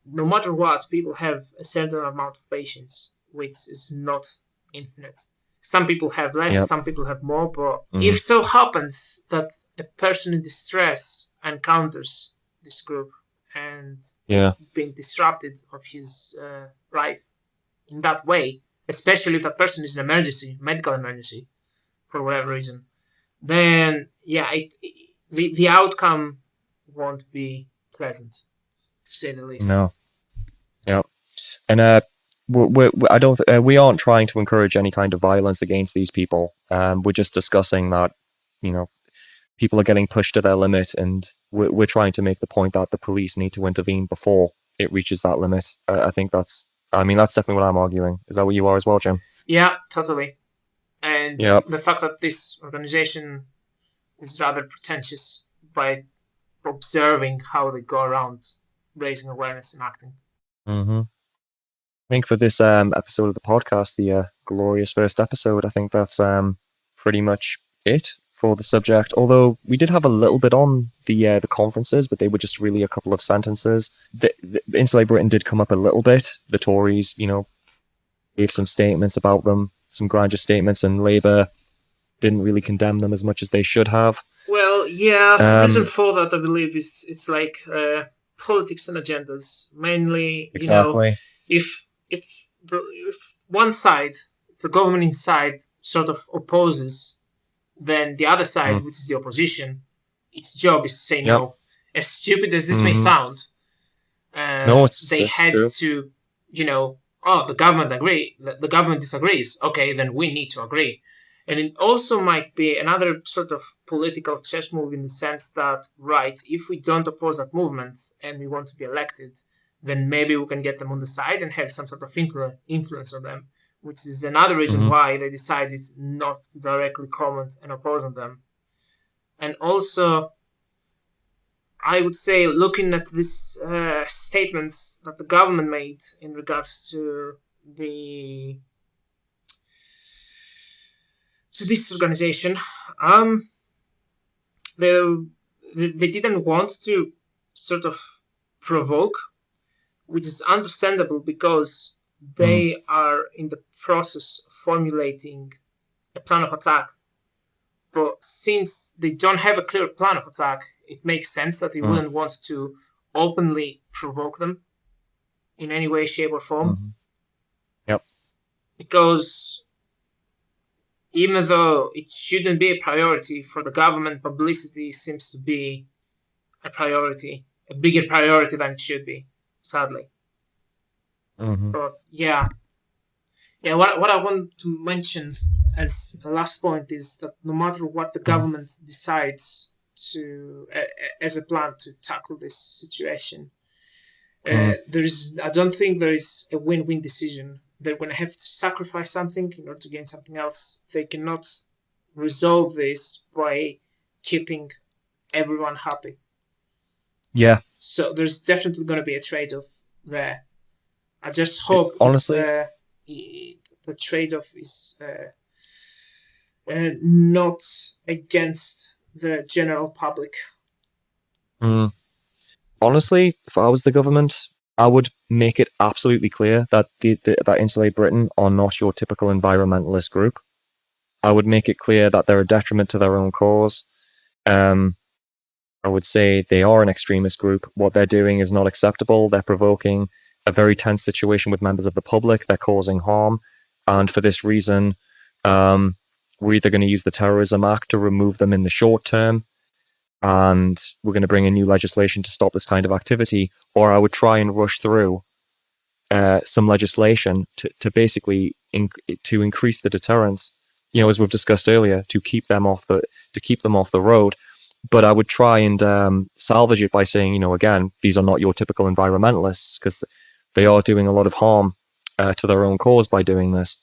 Speaker 2: no matter what, people have a certain amount of patience, which is not infinite. Some people have less,
Speaker 1: Yep.
Speaker 2: some people have more, but
Speaker 1: Mm.
Speaker 2: if so happens that a person in distress encounters this group and
Speaker 1: Yeah.
Speaker 2: being disrupted of his life in that way, especially if that person is an emergency, medical emergency, for whatever reason, then yeah, the outcome won't be pleasant, to say the least.
Speaker 1: No. Yep. And I don't. We aren't trying to encourage any kind of violence against these people. We're just discussing that, people are getting pushed to their limit, and we're trying to make the point that the police need to intervene before it reaches that limit. I think that's definitely what I'm arguing. Is that what you are as well, Jim?
Speaker 2: Yeah, totally. And
Speaker 1: Yep.
Speaker 2: the fact that this organization is rather pretentious by observing how they go around raising awareness and acting.
Speaker 1: Mm-hmm. I think for this episode of the podcast, the glorious first episode, I think that's pretty much it for the subject. Although we did have a little bit on the conferences, but they were just really a couple of sentences. The Insulate Britain did come up a little bit. The Tories, gave some statements about them, some grandiose statements, and Labour didn't really condemn them as much as they should have.
Speaker 2: Well, yeah, the reason for that, I believe, is it's like politics and agendas. Mainly,
Speaker 1: Exactly.
Speaker 2: If one side, the government inside, sort of opposes, then the other side, which is the opposition, its job is to say no. As stupid as this may sound,
Speaker 1: no,
Speaker 2: they had
Speaker 1: true.
Speaker 2: to, the government disagrees. Okay, then we need to agree. And it also might be another sort of political chess move in the sense that, right, if we don't oppose that movement and we want to be elected, then maybe we can get them on the side and have some sort of influence on them, which is another reason why they decided not to directly comment and oppose on them. And also, I would say, looking at these statements that the government made in regards to this organization, they didn't want to sort of provoke, which is understandable because they are in the process of formulating a plan of attack. But since they don't have a clear plan of attack, it makes sense that they wouldn't want to openly provoke them in any way, shape, or form.
Speaker 1: Yep.
Speaker 2: Because even though it shouldn't be a priority for the government, publicity seems to be a priority, a bigger priority than it should be, sadly. But yeah, what I want to mention as a last point is that no matter what the government decides to as a plan to tackle this situation, I don't think there is a win-win decision. They're going to have to sacrifice something in order to gain something else. They cannot resolve this by keeping everyone happy.
Speaker 1: Yeah.
Speaker 2: So there's definitely going to be a trade-off there. I just hope
Speaker 1: honestly
Speaker 2: the trade-off is not against the general public.
Speaker 1: honestly, if I was the government, I would make it absolutely clear that that Insulate Britain are not your typical environmentalist group. I would make it clear that they're a detriment to their own cause. I would say they are an extremist group. What they're doing is not acceptable. They're provoking a very tense situation with members of the public. They're causing harm. And for this reason, we're either going to use the Terrorism Act to remove them in the short term, and we're going to bring in new legislation to stop this kind of activity, or I would try and rush through some legislation to basically to increase the deterrence. As we've discussed earlier, to keep them off the road. But I would try and salvage it by saying, again, these are not your typical environmentalists, because they are doing a lot of harm to their own cause by doing this.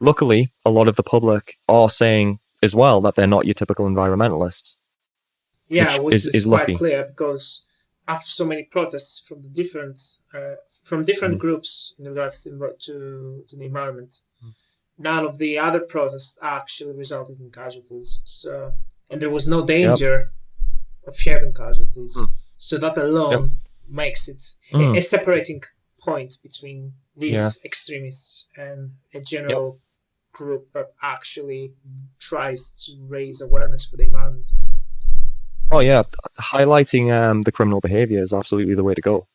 Speaker 1: Luckily, a lot of the public are saying as well that they're not your typical environmentalists.
Speaker 2: Yeah, which is quite
Speaker 1: lucky.
Speaker 2: clear, because after so many protests from different groups in regards to the environment, none of the other protests actually resulted in casualties. So, and there was no danger of having casualties. So that alone makes it a separating point between these extremists and a general group that actually tries to raise awareness for the environment.
Speaker 1: Oh yeah, highlighting the criminal behavior is absolutely the way to go,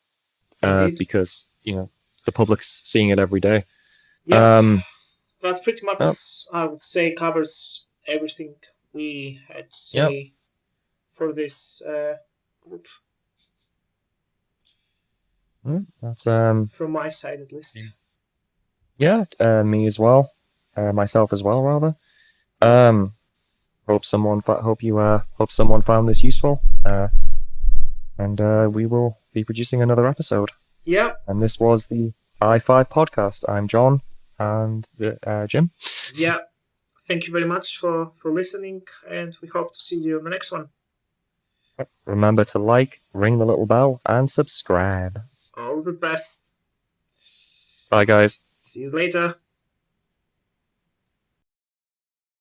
Speaker 1: because the public's seeing it every day.
Speaker 2: Yeah, that pretty much I would say covers everything we had to say for this group.
Speaker 1: That's
Speaker 2: from my side at least.
Speaker 1: Yeah, me as well, myself as well, rather. Hope someone found this useful, and we will be producing another episode.
Speaker 2: Yeah.
Speaker 1: And this was the I5 podcast. I'm John and Jim.
Speaker 2: Yeah. Thank you very much for listening, and we hope to see you on the next one.
Speaker 1: Remember to like, ring the little bell, and subscribe.
Speaker 2: All the best.
Speaker 1: Bye, guys.
Speaker 2: See you later.